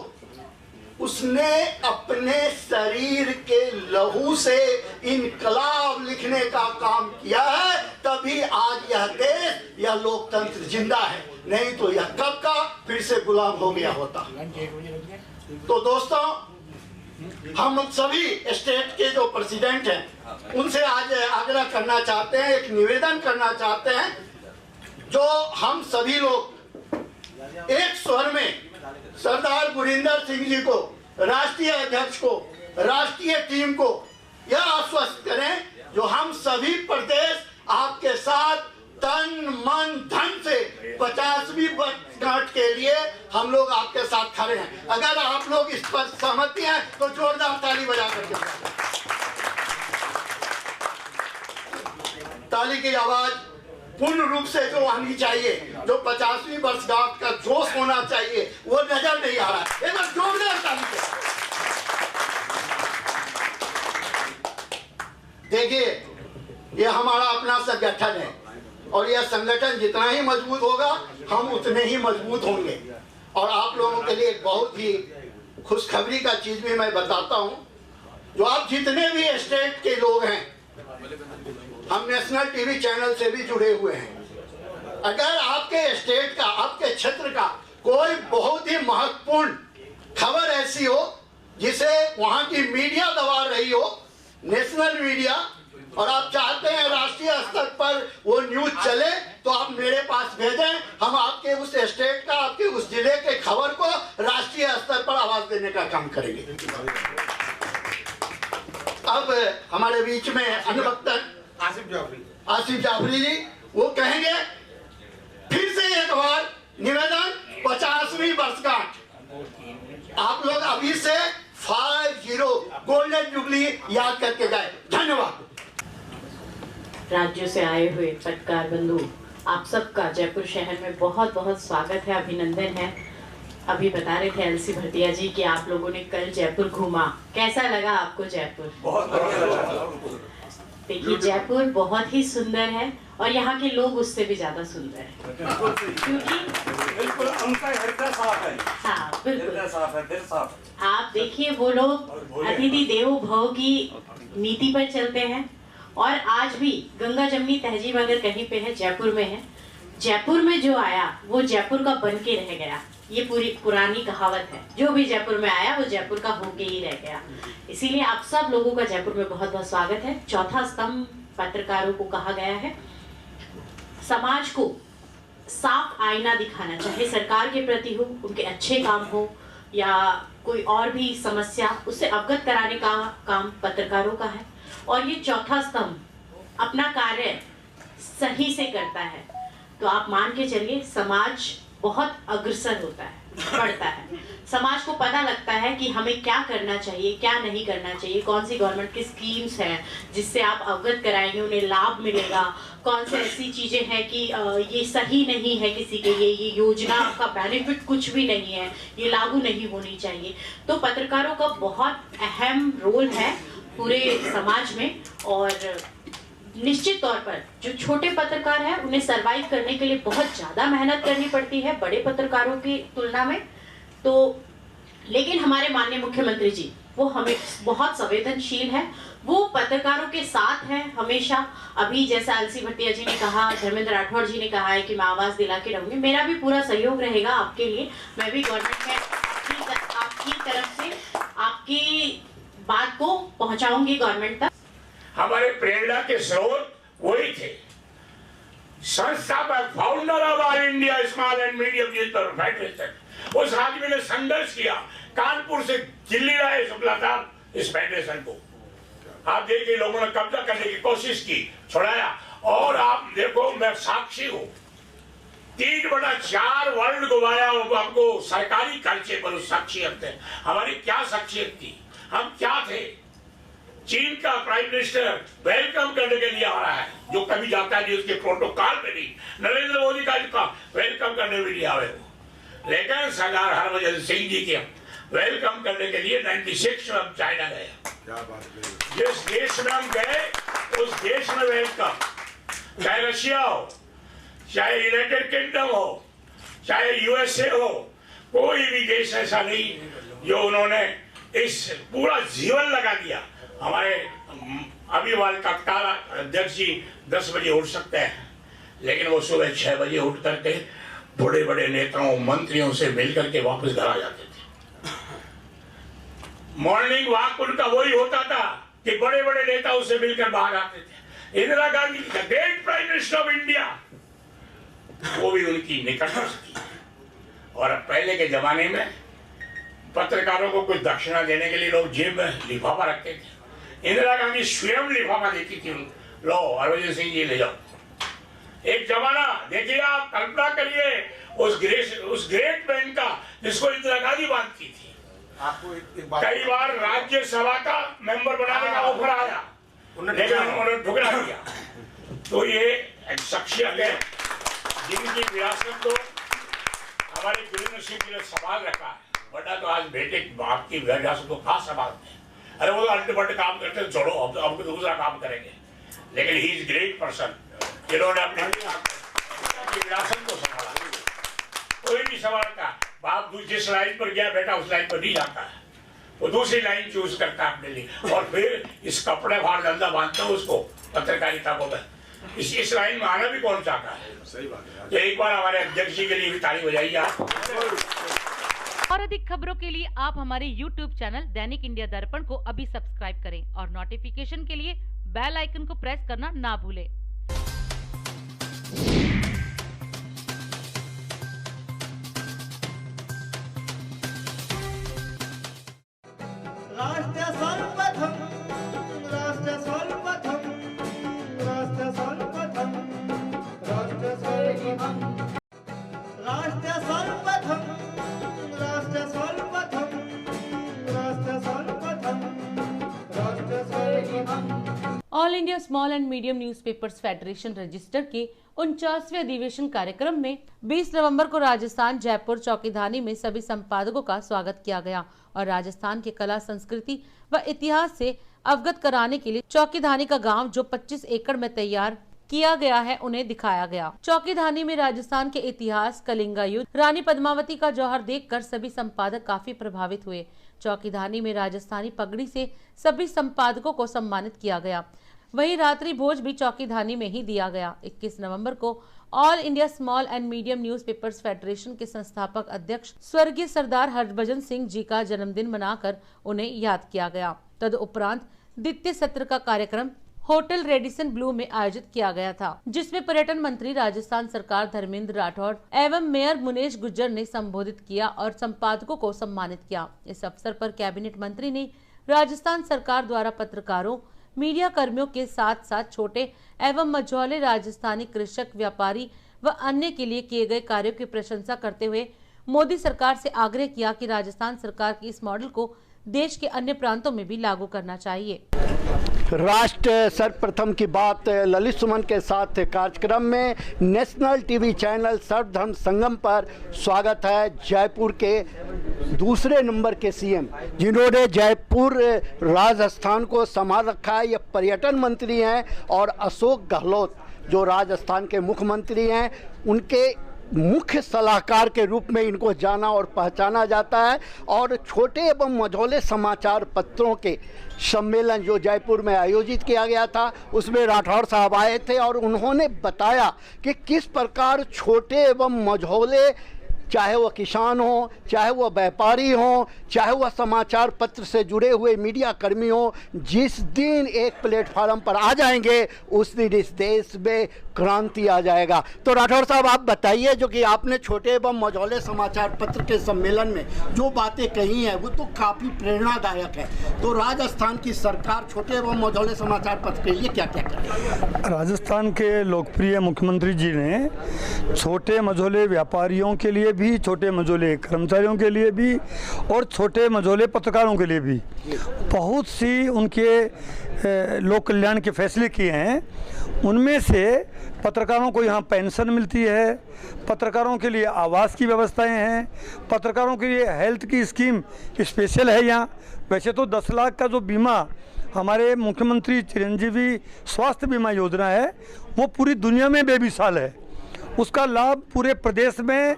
उसने अपने शरीर के लहू से इनकलाब लिखने का काम किया है, तभी आज यह देश, यह लोकतंत्र जिंदा है, नहीं तो यह कब का फिर से गुलाम हो गया होता। तो दोस्तों, हम सभी स्टेट के जो प्रेसिडेंट हैं उनसे आज आग्रह करना चाहते हैं, एक निवेदन करना चाहते हैं, जो हम सभी लोग एक स्वर में सरदार गुरिंदर सिंह जी को, राष्ट्रीय अध्यक्ष को, राष्ट्रीय टीम को यह आश्वस्त करें जो हम सभी प्रदेश आपके साथ तन मन धन से 50वीं वर्षगांठ के लिए हम लोग आपके साथ खड़े हैं। अगर आप लोग इस पर सहमति हैं तो जोरदार ताली बजा करके, ताली की आवाज पूर्ण रूप से जो आनी चाहिए, जो 50वीं वर्षगांठ का जोश होना चाहिए, वो नजर नहीं आ रहा है। एक बार जोरदार ताली से देखिए, ये हमारा अपना संगठन है और यह संगठन जितना ही मजबूत होगा हम उतने ही मजबूत होंगे। और आप लोगों के लिए एक बहुत ही खुशखबरी का चीज भी मैं बताता हूं, जो आप जितने भी स्टेट के लोग हैं, हम नेशनल टीवी चैनल से भी जुड़े हुए हैं, अगर आपके स्टेट का, आपके क्षेत्र का कोई बहुत ही महत्वपूर्ण खबर ऐसी हो जिसे वहां की मीडिया दबा रही हो, नेशनल मीडिया, और आप चाहते हैं राष्ट्रीय स्तर पर वो न्यूज चले, तो आप मेरे पास भेजें, हम आपके उस स्टेट का, आपके उस जिले के खबर को राष्ट्रीय स्तर पर आवाज देने का काम करेंगे। अब हमारे बीच में अनुवक्तन आसिफ जाफरी जी, वो कहेंगे फिर से एक बार निवेदन, 50वीं वर्षगांठ आप लोग अभी से 50 गोल्डन जुबली याद करके जाए। धन्यवाद। राज्यों से आए हुए पत्रकार बंधु, आप सबका जयपुर शहर में बहुत बहुत स्वागत है, अभिनंदन है। अभी बता रहे थे एलसी भटिया जी कि आप लोगों ने कल जयपुर घूमा, कैसा लगा आपको जयपुर? बहुत बढ़िया लगा। देखिए जयपुर बहुत ही सुंदर है और यहाँ के लोग उससे भी ज्यादा सुंदर है, क्योंकि बिल्कुल उनका हृदय साफ है। हाँ बिल्कुल हृदय साफ है, दिल साफ है। आप देखिए वो लोग अतिथि देवो भव की नीति पर चलते हैं और आज भी गंगा जमनी तहजीब अगर कहीं पे है, जयपुर में है। जयपुर में जो आया वो जयपुर का बन के रह गया, ये पूरी पुरानी कहावत है। जो भी जयपुर में आया वो जयपुर का होके ही रह गया। इसीलिए आप सब लोगों का जयपुर में बहुत बहुत स्वागत है। चौथा स्तंभ पत्रकारों को कहा गया है, समाज को साफ आईना दिखाना, चाहे सरकार के प्रति हो, उनके अच्छे काम हो या कोई और भी समस्या, उससे अवगत कराने का काम पत्रकारों का है। और ये चौथा स्तंभ अपना कार्य सही से करता है तो आप मान के चलिए समाज बहुत अग्रसर होता है, बढ़ता है। समाज को पता लगता है कि हमें क्या करना चाहिए, क्या नहीं करना चाहिए, कौन सी गवर्नमेंट की स्कीम्स हैं जिससे आप अवगत कराएंगे, उन्हें लाभ मिलेगा, कौन सी ऐसी चीजें हैं कि ये सही नहीं है किसी के, ये योजना का बेनिफिट कुछ भी नहीं है, ये लागू नहीं होनी चाहिए। तो पत्रकारों का बहुत अहम रोल है पूरे समाज में और निश्चित तौर पर जो छोटे पत्रकार हैं उन्हें सरवाइव करने के लिए बहुत ज्यादा मेहनत करनी पड़ती है बड़े पत्रकारों की तुलना में। तो लेकिन हमारे माननीय मुख्यमंत्री जी वो हमें बहुत संवेदनशील है, वो पत्रकारों के साथ हैं हमेशा। अभी जैसा एलसी भटिया जी ने कहा, धर्मेंद्र राठौड़ जी ने कहा है कि मैं आवाज दिला के रहूंगी, मेरा भी पूरा सहयोग रहेगा आपके लिए। मैं भी गवर्नमेंट में आपकी तरफ से आपकी बात को पहुंचाऊंगी गवर्नमेंट तक। हमारे प्रेरणा के स्रोत वही थे। संस्थापक founder of all India small and medium newspaper federation, उस आदमी ने संघर्ष किया, कानपुर से दिल्ली लाए शुक्ला साहब इस फेडरेशन को। आप देखिए लोगों ने कब्जा करने की कोशिश की, छुड़ाया। और आप देखो मैं साक्षी हूं, 3/4 वर्ल्ड घुमाया आपको सरकारी खर्चे पर। उस शख्सियत थे, हमारी क्या शख्सियत थी, हम क्या थे। चीन का प्राइम मिनिस्टर वेलकम करने के लिए आ रहा है, जो कभी जाता है उसके प्रोटोकॉल में नहीं। नरेंद्र मोदी का वेलकम करने के लिए आए हो, लेकिन सरदार हरभजन सिंह जी के वेलकम करने के लिए 96 में हम चाइना गए। जिस देश में हम गए उस देश में वेलकम, चाहे रशिया हो, चाहे यूनाइटेड किंगडम हो, चाहे यूएसए हो, कोई भी देश ऐसा नहीं जो उन्होंने इस पूरा जीवन लगा दिया। हमारे अभी वाले तत्काल अध्यक्ष जी 10 बजे उठ सकते हैं, लेकिन वो सुबह 6 बजे उठ करके बड़े बड़े नेताओं मंत्रियों से मिलकर के वापस घर आ जाते थे। मॉर्निंग वॉक उनका वही होता था कि बड़े बड़े नेताओं से मिलकर बाहर आते थे। Indira Gandhi great prime minister of India, वो भी उनकी निकटस्थ थी। और अब पहले के जमाने में पत्रकारों को कुछ दक्षिणा देने के लिए लोग जेब में लिफाफा रखते थे। इंदिरा गांधी स्वयं लिफाफा देती थी, लो हरभजन सिंह जी ले जाओ। एक जमाना देखिए, आप कल्पना करिए उस ग्रेट मैन का जिसको इंदिरा गांधी बांधती थी। आपको कई बार राज्यसभा का मेंबर बनाने का ऑफर आया, लेकिन उन्होंने ठुकरा दिया। तो ये एक शख्सियत है जिनकी विरासत को हमारे गुरु नसीब जी ने संभाल रखा है, वरना तो आज बेटे बाप की विरासत को कहाँ संभालते हैं। अरे वो तो अल्टीमेट काम करते हैं, छोड़ो अब दूसरा काम करेंगे। लेकिन ही इज ग्रेट पर्सन जिन्होंने अपनी विरासत को संभाला। कोई भी संभालता, बाप जिस लाइन पर गया बेटा उस लाइन पर नहीं जाता है, वो दूसरी लाइन चूज करता है अपने लिए। और फिर इस कपड़े फाड़ धंधा बांधता है उसको पत्रकारिता को। इस लाइन में आना भी कौन चाहता है। सही बात है। तो एक बार हमारे अध्यक्ष जी के लिए भी ताली बजाइए आप। और अधिक खबरों के लिए आप हमारे YouTube चैनल दैनिक इंडिया दर्पण को अभी सब्सक्राइब करें और नोटिफिकेशन के लिए बेल आइकन को प्रेस करना ना भूलें। राष्ट्र सर्वप्रथम, राष्ट्र सर्वप्रथम, राष्ट्र सर्वप्रथम, राष्ट्र सर्वप्रथम, राष्ट्र सर्वप्रथम, राष्ट्र सर्वप्रथम, राष्ट्र सर्वप्रथम। All India small and medium newspapers federation register के 49वें अधिवेशन कार्यक्रम में 20 नवंबर को राजस्थान जयपुर चौकीधानी में सभी संपादकों का स्वागत किया गया और राजस्थान के कला संस्कृति व इतिहास से अवगत कराने के लिए चौकीधानी का गांव जो 25 एकड़ में तैयार किया गया है उन्हें दिखाया गया। चौकीधानी में राजस्थान के इतिहास, कलिंगा युद्ध, रानी पद्मावती का जौहर देखकर सभी संपादक काफी प्रभावित हुए। चौकीधानी में राजस्थानी पगड़ी से सभी संपादकों को सम्मानित किया गया। वहीं रात्रि भोज भी चौकीधानी में ही दिया गया। 21 नवंबर को all India small and medium newspapers federation के संस्थापक अध्यक्ष स्वर्गीय सरदार हरभजन सिंह जी का जन्मदिन मनाकर उन्हें याद किया गया। तदुपरांत द्वितीय सत्र का कार्यक्रम होटल रेडिसन ब्लू में आयोजित किया गया था, जिसमें पर्यटन मंत्री राजस्थान सरकार धर्मेंद्र राठौड़ एवं मेयर मुनेश गुज्जर ने संबोधित किया और संपादकों को सम्मानित किया। इस अवसर पर कैबिनेट मंत्री ने राजस्थान सरकार द्वारा पत्रकारों, मीडिया कर्मियों के साथ साथ छोटे एवं मझौले राजस्थानी कृषक, व्यापारी व अन्य के लिए किए गए कार्यों की प्रशंसा करते हुए मोदी सरकार से आग्रह किया कि राजस्थान सरकार की इस मॉडल को देश के अन्य प्रांतों में भी लागू करना चाहिए। राष्ट्र सर्वप्रथम की बात ललित सुमन के साथ कार्यक्रम में नेशनल टीवी चैनल सर्वधर्म संगम पर स्वागत है जयपुर के दूसरे नंबर के सीएम जिन्होंने जयपुर राजस्थान को संभाल रखा है। ये पर्यटन मंत्री हैं और अशोक गहलोत जो राजस्थान के मुख्यमंत्री हैं उनके मुख्य सलाहकार के रूप में इनको जाना और पहचाना जाता है। और छोटे एवं मझौले समाचार पत्रों के सम्मेलन जो जयपुर में आयोजित किया गया था उसमें राठौड़ साहब आए थे और उन्होंने बताया कि किस प्रकार छोटे एवं मझौले, चाहे वह किसान हो, चाहे वह व्यापारी हो, चाहे वह समाचार पत्र से जुड़े हुए मीडिया कर्मी हो, जिस दिन एक प्लेटफार्म पर आ जाएंगे उस दिन इस देश में क्रांति आ जाएगा। तो राठौड़ साहब आप बताइए, जो कि आपने छोटे एवं मझौले समाचार पत्र के सम्मेलन में जो बातें कही हैं वो तो काफ़ी प्रेरणादायक है। तो राजस्थान की सरकार छोटे एवं मझौले समाचार पत्र के लिए क्या क्या करे? राजस्थान के लोकप्रिय मुख्यमंत्री जी ने छोटे मझौले व्यापारियों के लिए भी, छोटे मझौले कर्मचारियों के लिए भी और छोटे मझौले पत्रकारों के लिए भी बहुत सी उनके लोक कल्याण के फैसले किए हैं। उनमें से पत्रकारों को यहाँ पेंशन मिलती है, पत्रकारों के लिए आवास की व्यवस्थाएं हैं, पत्रकारों के लिए हेल्थ की स्कीम स्पेशल है यहाँ। वैसे तो 10 लाख का जो बीमा हमारे मुख्यमंत्री चिरंजीवी स्वास्थ्य बीमा योजना है वो पूरी दुनिया में बेमिसाल है। उसका लाभ पूरे प्रदेश में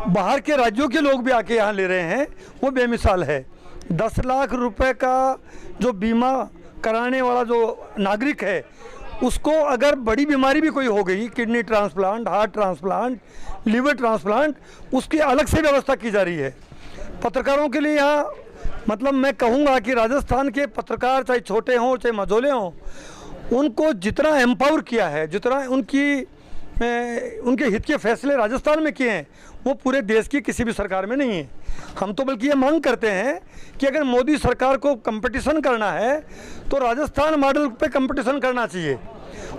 बाहर के राज्यों के लोग भी आके यहाँ ले रहे हैं, वो बेमिसाल है। 10 लाख रुपए का जो बीमा कराने वाला जो नागरिक है उसको अगर बड़ी बीमारी भी कोई हो गई, kidney transplant, heart transplant, liver transplant, उसकी अलग से व्यवस्था की जा रही है। पत्रकारों के लिए यहाँ मतलब मैं कहूँगा कि राजस्थान के पत्रकार चाहे छोटे हों चाहे मझौले हों, उनको जितना एम्पावर किया है, जितना उनके हित के फैसले राजस्थान में किए हैं वो पूरे देश की किसी भी सरकार में नहीं है। हम तो बल्कि ये मांग करते हैं कि अगर मोदी सरकार को कंपटीशन करना है तो राजस्थान मॉडल पे कंपटीशन करना चाहिए।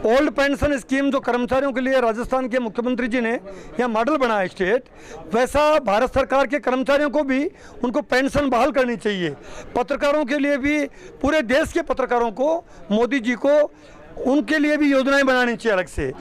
ओल्ड पेंशन स्कीम जो कर्मचारियों के लिए राजस्थान के मुख्यमंत्री जी ने यहाँ मॉडल बनाया स्टेट, वैसा भारत सरकार के कर्मचारियों को भी उनको पेंशन बहाल करनी चाहिए। पत्रकारों के लिए भी, पूरे देश के पत्रकारों को मोदी जी को उनके लिए भी योजनाएं बनानी चाहिए अलग से।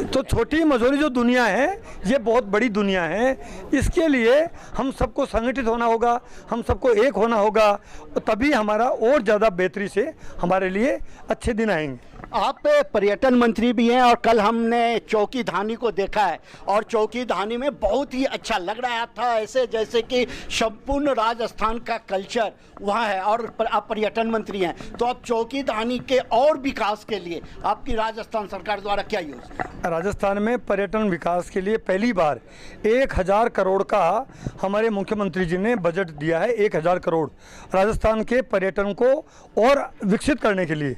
तो छोटी मझौली जो दुनिया है ये बहुत बड़ी दुनिया है, इसके लिए हम सबको संगठित होना होगा, हम सबको एक होना होगा, तभी हमारा और ज़्यादा बेहतरी से हमारे लिए अच्छे दिन आएंगे। आप पर्यटन मंत्री भी हैं और कल हमने चौकीधानी को देखा है और चौकीधानी में बहुत ही अच्छा लग रहा था, ऐसे जैसे कि संपूर्ण राजस्थान का कल्चर वहाँ है। और आप पर्यटन मंत्री हैं तो आप चौकीधानी के और विकास के लिए आपकी राजस्थान सरकार द्वारा क्या योजना? राजस्थान में पर्यटन विकास के लिए पहली बार 1000 करोड़ का हमारे मुख्यमंत्री जी ने बजट दिया है। 1000 करोड़ राजस्थान के पर्यटन को और विकसित करने के लिए।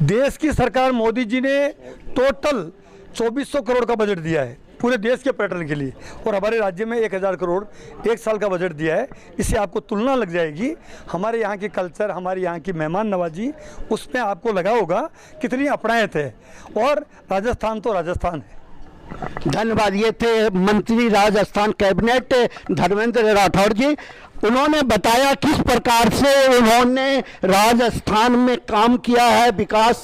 देश की सरकार मोदी जी ने टोटल 2400 करोड़ का बजट दिया है पूरे देश के पर्यटन के लिए, और हमारे राज्य में 1000 करोड़ एक साल का बजट दिया है। इससे आपको तुलना लग जाएगी हमारे यहाँ की कल्चर, हमारे यहाँ की मेहमान नवाजी, उसमें आपको लगा होगा कितनी अपनायत है। और राजस्थान तो राजस्थान है। धन्यवाद। ये थे मंत्री राजस्थान कैबिनेट धर्मेंद्र राठौड़ जी। उन्होंने बताया किस प्रकार से उन्होंने राजस्थान में काम किया है, विकास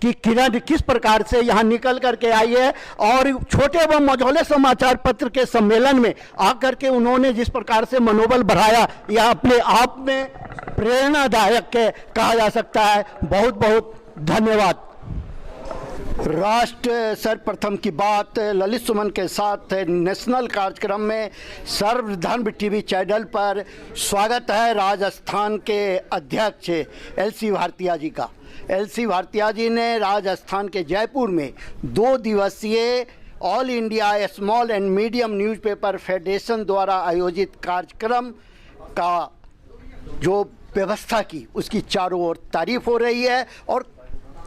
की किरण किस प्रकार से यहाँ निकल करके आई है, और छोटे व मझौले समाचार पत्र के सम्मेलन में आकर के उन्होंने जिस प्रकार से मनोबल बढ़ाया, यह अपने आप में प्रेरणादायक कहा जा सकता है। बहुत बहुत धन्यवाद। राष्ट्र सर्वप्रथम की बात ललित सुमन के साथ नेशनल कार्यक्रम में सर्वधर्म टीवी चैनल पर स्वागत है राजस्थान के अध्यक्ष एलसी भारतीया जी का। एलसी भारतीया जी ने राजस्थान के जयपुर में 2 दिवसीय all India small and medium newspaper federation द्वारा आयोजित कार्यक्रम का जो व्यवस्था की उसकी चारों ओर तारीफ हो रही है, और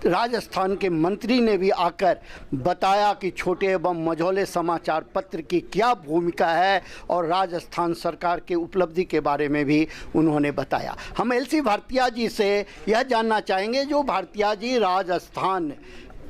राजस्थान के मंत्री ने भी आकर बताया कि छोटे एवं मझौले समाचार पत्र की क्या भूमिका है, और राजस्थान सरकार के उपलब्धि के बारे में भी उन्होंने बताया। हम एलसी भारतीया जी से यह जानना चाहेंगे, जो भारतीया जी, राजस्थान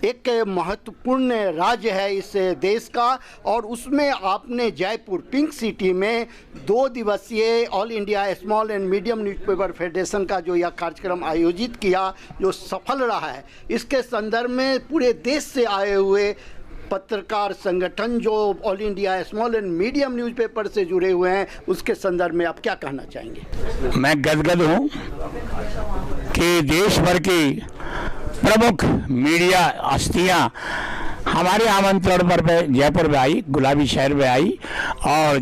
एक महत्वपूर्ण राज्य है इस देश का, और उसमें आपने जयपुर पिंक सिटी में 2 दिवसीय all India small and medium newspaper federation का जो यह कार्यक्रम आयोजित किया, जो सफल रहा है, इसके संदर्भ में पूरे देश से आए हुए पत्रकार संगठन जो all India small and medium newspaper से जुड़े हुए हैं, उसके संदर्भ में आप क्या कहना चाहेंगे? मैं गदगद हूँ कि देश भर की प्रमुख मीडिया हस्तियां हमारे आमंत्रण पर जयपुर में आई, गुलाबी शहर में आई, और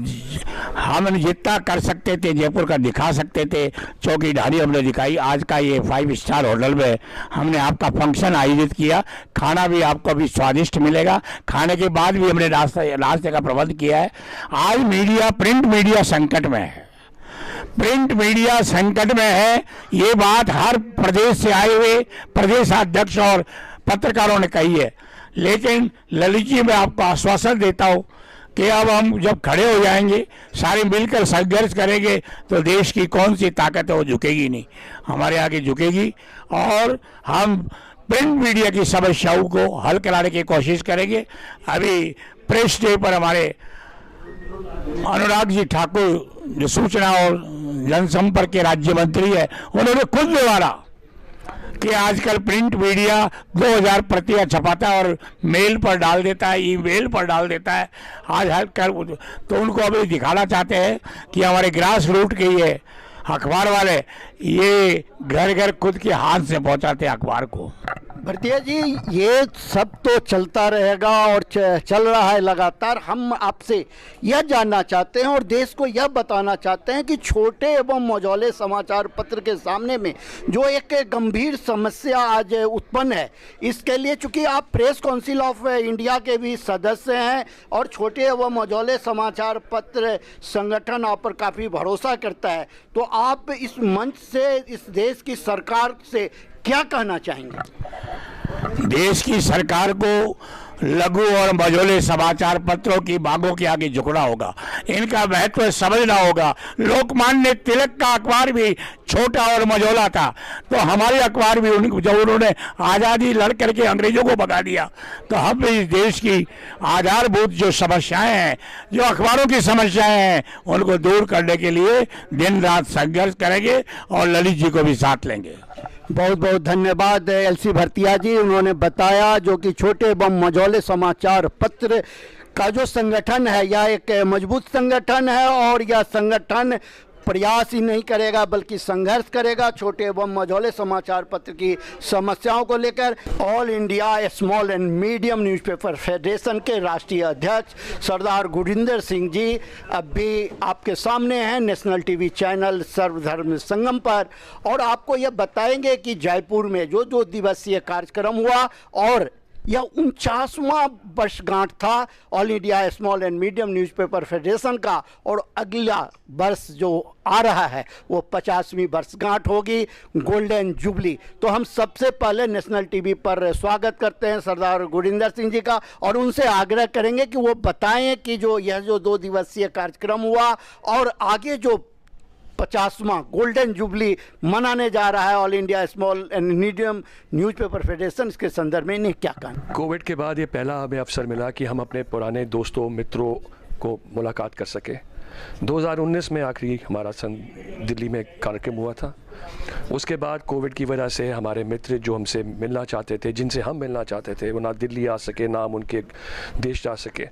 हम जितना कर सकते थे जयपुर का दिखा सकते थे, चौकीदारी हमने दिखाई। आज का ये 5 स्टार होटल में हमने आपका फंक्शन आयोजित किया, खाना भी आपको भी स्वादिष्ट मिलेगा, खाने के बाद भी हमने नाश्ते का प्रबंध किया है। आज मीडिया, प्रिंट मीडिया संकट में है, प्रिंट मीडिया संकट में है, ये बात हर प्रदेश से आए हुए प्रदेशाध्यक्ष और पत्रकारों ने कही है। लेकिन ललित जी, मैं आपको आश्वासन देता हूँ कि अब हम जब खड़े हो जाएंगे, सारे मिलकर संघर्ष करेंगे, तो देश की कौन सी ताकत है वो झुकेगी नहीं, हमारे आगे झुकेगी, और हम प्रिंट मीडिया की समस्याओं को हल कराने की कोशिश करेंगे। अभी प्रेस डे पर हमारे अनुराग जी ठाकुर, जो सूचना और जनसंपर्क के राज्य मंत्री है, उन्होंने खुद निवारा कि आजकल प्रिंट मीडिया 2000 प्रतियां छपाता है और मेल पर डाल देता है, ईमेल पर डाल देता है। आज हर कर तो उनको अभी दिखाना चाहते हैं कि हमारे ग्रास रूट के ये अखबार वाले ये घर घर खुद के हाथ से पहुंचाते हैं अखबार को। भारतीया जी, ये सब तो चलता रहेगा और चल रहा है लगातार। हम आपसे यह जानना चाहते हैं और देश को यह बताना चाहते हैं कि छोटे एवं मझौले समाचार पत्र के सामने में जो एक गंभीर समस्या आज उत्पन्न है, इसके लिए चूंकि आप प्रेस काउंसिल ऑफ इंडिया के भी सदस्य हैं और छोटे एवं मझौले समाचार पत्र संगठन आप पर काफ़ी भरोसा करता है, तो आप इस मंच से इस देश की सरकार से क्या कहना चाहेंगे? देश की सरकार को लघु और मझोले समाचार पत्रों की मांगों के आगे झुकना होगा, इनका महत्व समझना होगा। लोकमान्य तिलक का अखबार भी छोटा और मझोला था, तो हमारे अखबार भी जब उन्होंने आज़ादी लड़ करके अंग्रेजों को भगा दिया, तो हम भी देश की आधारभूत जो समस्याएं हैं, जो अखबारों की समस्याएं हैं, उनको दूर करने के लिए दिन रात संघर्ष करेंगे और ललित जी को भी साथ लेंगे। बहुत बहुत धन्यवाद एलसी भारतीया जी। उन्होंने बताया जो कि छोटे एवं मझौले समाचार पत्र का जो संगठन है, यह एक मजबूत संगठन है और यह संगठन प्रयास ही नहीं करेगा बल्कि संघर्ष करेगा छोटे एवं मझौले समाचार पत्र की समस्याओं को लेकर। All India small and medium newspaper federation के राष्ट्रीय अध्यक्ष सरदार गुरिंदर सिंह जी अब भी आपके सामने हैं नेशनल टीवी चैनल सर्वधर्म संगम पर, और आपको यह बताएंगे कि जयपुर में जो 2 दिवसीय कार्यक्रम हुआ और यह 49वां वर्षगांठ था all India small and medium newspaper federation का, और अगला वर्ष जो आ रहा है वो 50वीं वर्षगांठ होगी, गोल्डन जुबली। तो हम सबसे पहले नेशनल टीवी पर स्वागत करते हैं सरदार गुरिंदर सिंह जी का और उनसे आग्रह करेंगे कि वो बताएं कि यह जो 2 दिवसीय कार्यक्रम हुआ और आगे जो 50वां गोल्डन जुबली मनाने जा रहा है all India small and medium newspaper federation, इसके संदर्भ में इन्हें क्या कहना? कोविड के बाद ये पहला हमें अवसर मिला कि हम अपने पुराने दोस्तों मित्रों को मुलाकात कर सके 2019 में आखिरी हमारा दिल्ली में कार्यक्रम हुआ था। उसके बाद कोविड की वजह से हमारे मित्र जो हमसे मिलना चाहते थे, जिनसे हम मिलना चाहते थे, वो ना दिल्ली आ सके, ना हम उनके देश जा सके।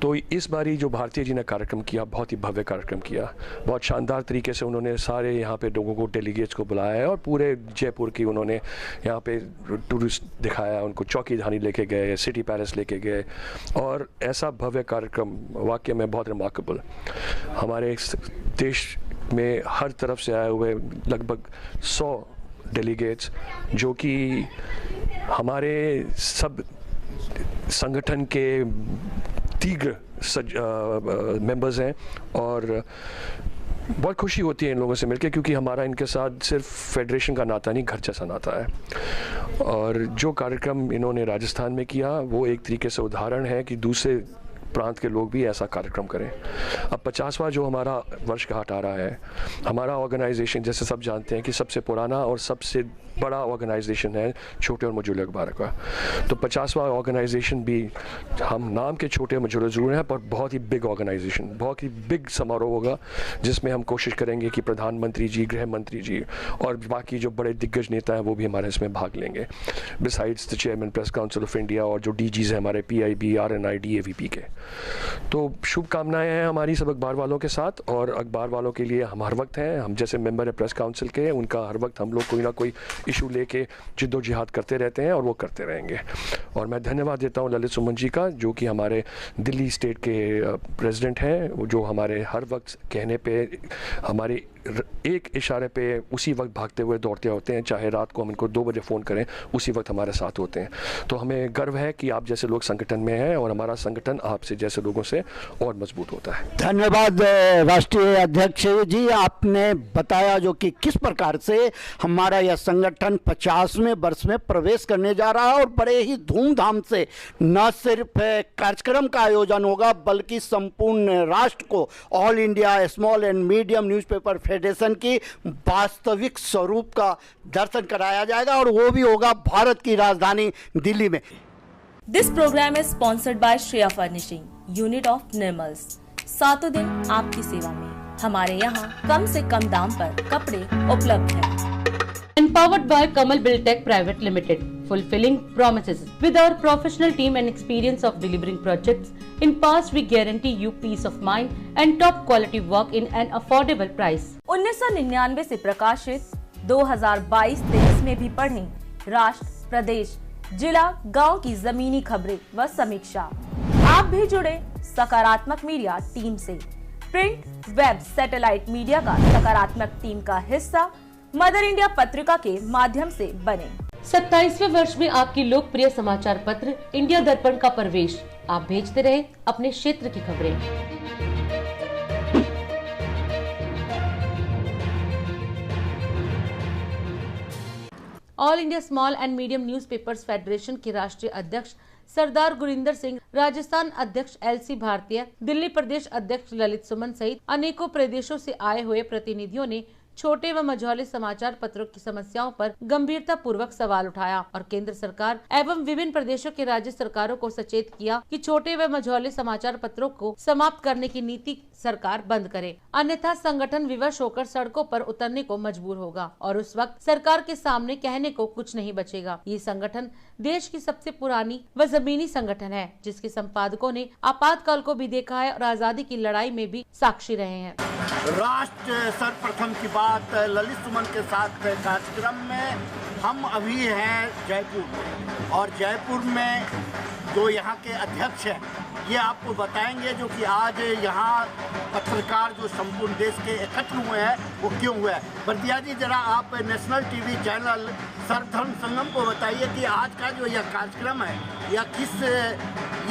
तो इस बारी जो भारतीय जी ने कार्यक्रम किया, बहुत ही भव्य कार्यक्रम किया, बहुत शानदार तरीके से उन्होंने सारे यहाँ पे लोगों को, डेलीगेट्स को बुलाया है और पूरे जयपुर की उन्होंने यहाँ पे टूरिस्ट दिखाया, उनको चौकी धानी लेके गए, सिटी पैलेस लेके गए और ऐसा भव्य कार्यक्रम वाकई में बहुत रिमार्केबल। हमारे देश में हर तरफ से आए हुए लगभग 100 डेलीगेट्स जो कि हमारे सब संगठन के तीव्र मेंबर्स हैं और बहुत खुशी होती है इन लोगों से मिलकर, क्योंकि हमारा इनके साथ सिर्फ फेडरेशन का नाता नहीं, घर जैसा नाता है। और जो कार्यक्रम इन्होंने राजस्थान में किया वो एक तरीके से उदाहरण है कि दूसरे प्रांत के लोग भी ऐसा कार्यक्रम करें। अब 50वां जो हमारा वर्षगांठ आ रहा है, हमारा ऑर्गेनाइजेशन जैसे सब जानते हैं कि सबसे पुराना और सबसे बड़ा ऑर्गेनाइजेशन है छोटे और मझोले अखबार का। तो 50वां ऑर्गेनाइजेशन भी, हम नाम के छोटे मझोले ज़रूर हैं पर बहुत ही बिग ऑर्गेनाइजेशन, बहुत ही बिग समारोह होगा जिसमें हम कोशिश करेंगे कि प्रधानमंत्री जी, गृह मंत्री जी और बाकी जो बड़े दिग्गज नेता हैं वो भी हमारे इसमें भाग लेंगे, besides the chairman press council of India और जो DGs हैं हमारे PIB, RNI, DAVP के। तो शुभकामनाएं हैं हमारी सब अखबार वालों के साथ, और अखबार वालों के लिए हम हर वक्त हैं, हम जैसे मेंबर है प्रेस काउंसिल के, उनका हर वक्त हम लोग कोई ना कोई इशू लेके जिद्दोजहद करते रहते हैं और वो करते रहेंगे। और मैं धन्यवाद देता हूं ललित सुमन जी का, जो कि हमारे दिल्ली स्टेट के प्रेसिडेंट हैं, जो हमारे हर वक्त कहने पे, हमारे एक इशारे पे उसी वक्त भागते हुए दौड़ते होते हैं, चाहे रात को हम इनको 2 बजे फ़ोन करें उसी वक्त हमारे साथ होते हैं। तो हमें गर्व है कि आप जैसे लोग संगठन में हैं और हमारा संगठन आपसे जैसे लोगों से और मजबूत होता है। धन्यवाद राष्ट्रीय अध्यक्ष जी, आपने बताया जो कि किस प्रकार से हमारा यह संगठन 50वें वर्ष में प्रवेश करने जा रहा है और बड़े ही धूमधाम से न सिर्फ कार्यक्रम का आयोजन होगा बल्कि संपूर्ण राष्ट्र को all India small and medium newspaper federation की वास्तविक स्वरूप का दर्शन कराया जाएगा और वो भी होगा भारत की राजधानी दिल्ली में। This program is sponsored by Shreya furnishing unit of Nirmals. 7 दिन आपकी सेवा में, हमारे यहाँ कम से कम दाम पर कपड़े उपलब्ध हैं। Empowered by Kamal Buildtech Private Limited, fulfilling promises. With our professional team and experience of delivering projects, in past we guarantee you peace of mind and top quality work in an affordable price. 1999 से प्रकाशित 2022-23 में भी पढ़ें राष्ट्र, प्रदेश, जिला, गांव की जमीनी खबरें व समीक्षा। आप भी जुड़े सकारात्मक मीडिया टीम से। प्रिंट, वेब, सैटेलाइट मीडिया का सकारात्मक टीम का हिस्सा मदर इंडिया पत्रिका के माध्यम से बने। 27वें वर्ष में आपकी लोकप्रिय समाचार पत्र इंडिया दर्पण का प्रवेश। आप भेजते रहे अपने क्षेत्र की खबरें। All India small and medium newspapers federation के राष्ट्रीय अध्यक्ष सरदार गुरिंदर सिंह, राजस्थान अध्यक्ष LC भारतीय, दिल्ली प्रदेश अध्यक्ष ललित सुमन सहित अनेकों प्रदेशों से आए हुए प्रतिनिधियों ने छोटे व मझौले समाचार पत्रों की समस्याओं पर गंभीरता पूर्वक सवाल उठाया और केंद्र सरकार एवं विभिन्न प्रदेशों के राज्य सरकारों को सचेत किया कि छोटे व मझौले समाचार पत्रों को समाप्त करने की नीति सरकार बंद करे, अन्यथा संगठन विवश होकर सड़कों पर उतरने को मजबूर होगा और उस वक्त सरकार के सामने कहने को कुछ नहीं बचेगा। ये संगठन देश की सबसे पुरानी व जमीनी संगठन है, जिसके संपादकों ने आपातकाल को भी देखा है और आजादी की लड़ाई में भी साक्षी रहे हैं। राष्ट्र सर्वप्रथम की बात ललित सुमन के साथ कार्यक्रम में हम अभी हैं जयपुर में, और जयपुर में जो यहाँ के अध्यक्ष हैं ये आपको बताएंगे जो कि आज यहाँ पत्रकार जो संपूर्ण देश के एकत्र हुए हैं वो क्यों हुए हैं। बर्दिया जी, जरा आप नेशनल टीवी चैनल सर्वधर्म संगम को बताइए कि आज का जो यह कार्यक्रम है या किस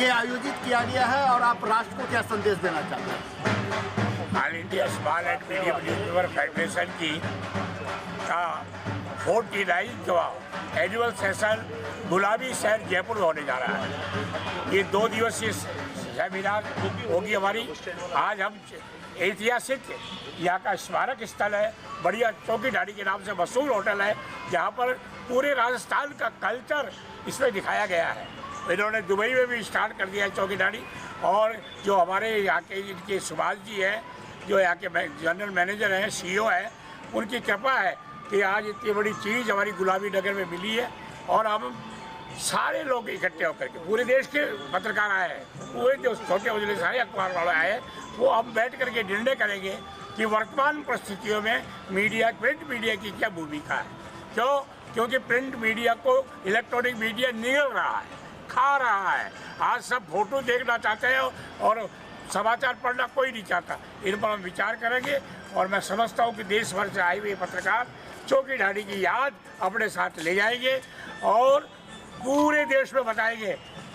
ये आयोजित किया गया है और आप राष्ट्र को क्या संदेश देना चाहते हैं। All India small and medium newspaper federation की का 49वां एनुअल सेशन गुलाबी शहर जयपुर में होने जा रहा है। ये 2 दिवसीय सेमिनार होगी हमारी। आज हम ऐतिहासिक यहाँ का स्मारक स्थल है, बढ़िया चौकी ढाणी के नाम से मशहूर होटल है, जहाँ पर पूरे राजस्थान का कल्चर इसमें दिखाया गया है। इन्होंने दुबई में भी स्टार्ट कर दिया है चौकीदारी। और जो हमारे यहाँ के इनके सुभाष जी हैं, जो यहाँ के जनरल मैनेजर हैं, CEO हैं, उनकी कृपा है कि आज इतनी बड़ी चीज़ हमारी गुलाबी नगर में मिली है। और हम सारे लोग इकट्ठे होकर के, पूरे देश के पत्रकार आए हैं, पूरे जो छोटे उजले सारे अखबार वाले आए हैं, वो हम बैठ करके निर्णय करेंगे कि वर्तमान परिस्थितियों में मीडिया, प्रिंट मीडिया की क्या भूमिका है। क्योंकि प्रिंट मीडिया को इलेक्ट्रॉनिक मीडिया निगल रहा है, खा रहा है। आज सब फोटो देखना चाहते हैं और समाचार पढ़ना कोई नहीं चाहता। इन पर हम विचार करेंगे और मैं समझता हूँ कि देश भर से आए हुए पत्रकार चौकीदारी की याद अपने साथ ले जाएंगे और पूरे देश में बताएंगे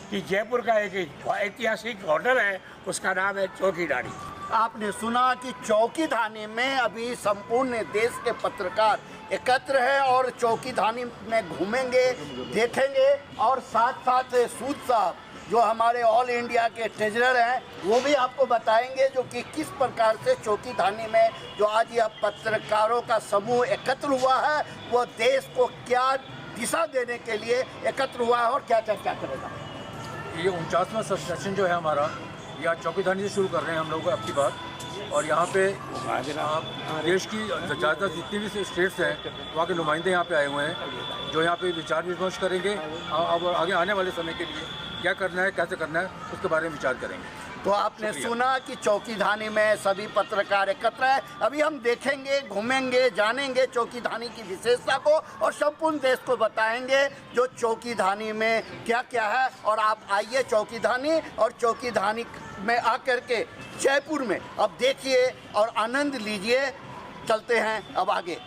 कि जयपुर का एक ऐतिहासिक होटल है, उसका नाम है चौकीदारी। आपने सुना कि चौकीधानी में अभी संपूर्ण देश के पत्रकार एकत्र है और चौकीधानी में घूमेंगे, देखेंगे और साथ साथ सूद साहब जो हमारे ऑल इंडिया के ट्रेजरर हैं वो भी आपको बताएंगे जो कि किस प्रकार से चौकीधानी में जो आज यह पत्रकारों का समूह एकत्र हुआ है वो देश को क्या दिशा देने के लिए एकत्र हुआ है और क्या चर्चा करेगा। ये 49वां सेशन जो है हमारा, यह चौकीधानी से शुरू कर रहे हैं हम लोग अपनी बात। और यहाँ पे देश की ज़्यादा जितनी भी स्टेट्स हैं वहाँ के नुमाइंदे यहाँ पे आए हुए हैं जो यहाँ पे विचार विमर्श करेंगे। अब आगे आने वाले समय के लिए क्या करना है, कैसे करना है, उसके बारे में विचार करेंगे। तो आपने सुना कि चौकीधानी में सभी पत्रकार एकत्र हैं। अभी हम देखेंगे, घूमेंगे, जानेंगे चौकीधानी की विशेषता को और संपूर्ण देश को बताएंगे जो चौकीधानी में क्या क्या है। और आप आइए चौकीधानी और चौकीधानी में आकर के जयपुर में अब देखिए और आनंद लीजिए। चलते हैं अब आगे।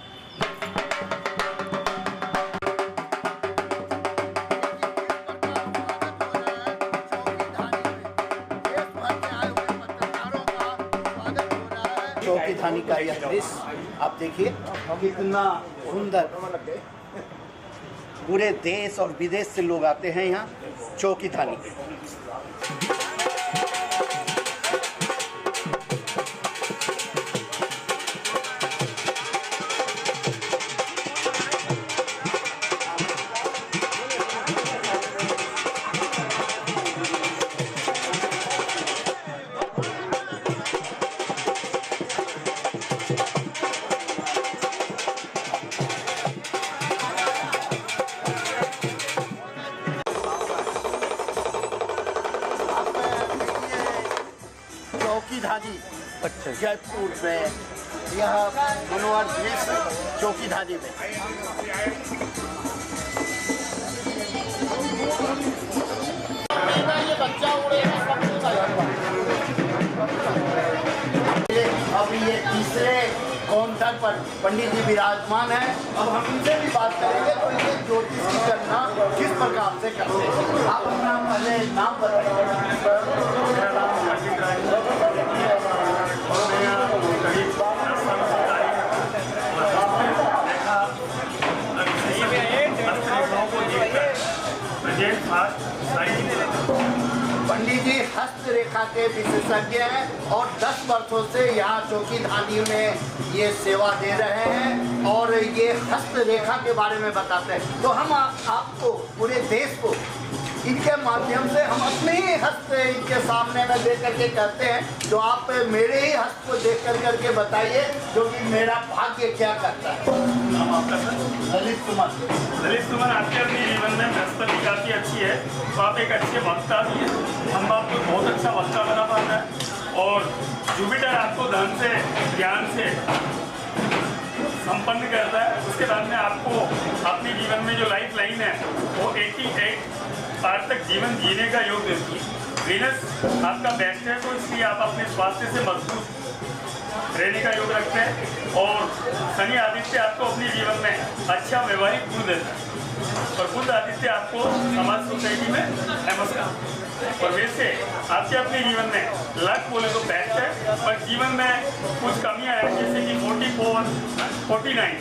चौकीधानी का यह दृश्य आप देखिए कितना सुंदर। पूरे देश और विदेश से लोग आते हैं यहाँ चौकीधानी। चौकीधानी जयपुर में यह मनोहर दृश्य चौकीधानी में। ये बच्चा अब ये तीसरे काउंटर पर पंडित जी विराजमान है। अब हम इनसे भी बात करेंगे तो ये ज्योतिष की गणना किस प्रकार से करते हैं। आप अपना पहले नाम बताइए। मेरा नाम अजीत राय पंडित जी हस्तरेखा के विशेषज्ञ हैं और 10 वर्षों से यहाँ चौकीधानी में ये सेवा दे रहे हैं और ये हस्तरेखा के बारे में बताते हैं। तो हम आपको पूरे देश को इनके माध्यम से हम अपने ही हस्त इनके सामने में दे करके कहते हैं जो आप मेरे ही हस्त को देख करके बताइए जो कि मेरा भाग्य क्या करता है। नाम आपका सर? ललित कुमार। ललित कुमार, आपके अपने जीवन में बृहस्पति काफी अच्छी है तो आप एक अच्छे वक्ता भी है। हम आपको बहुत अच्छा वक्ता बना पाता है और जुपिटर आपको धन से, ज्ञान से संपन्न करता है। उसके बाद में आपको अपने जीवन में जो लाइफ लाइन है वो 88 सार्थक जीवन जीने का योग देती है। वीनस आपका बेस्ट है तो इसलिए आप अपने स्वास्थ्य से मजबूत रहने का योग रखते हैं और शनि आदित्य आपको अपने जीवन में अच्छा व्यवहारिक गुण देता है और बुध आदित्य आपको समाज सोसाइटी में फेमस करता है। और वैसे आपके अपने जीवन में लक बोले तो बेस्ट है पर जीवन में कुछ कमियां हैं जैसे कि 44, 49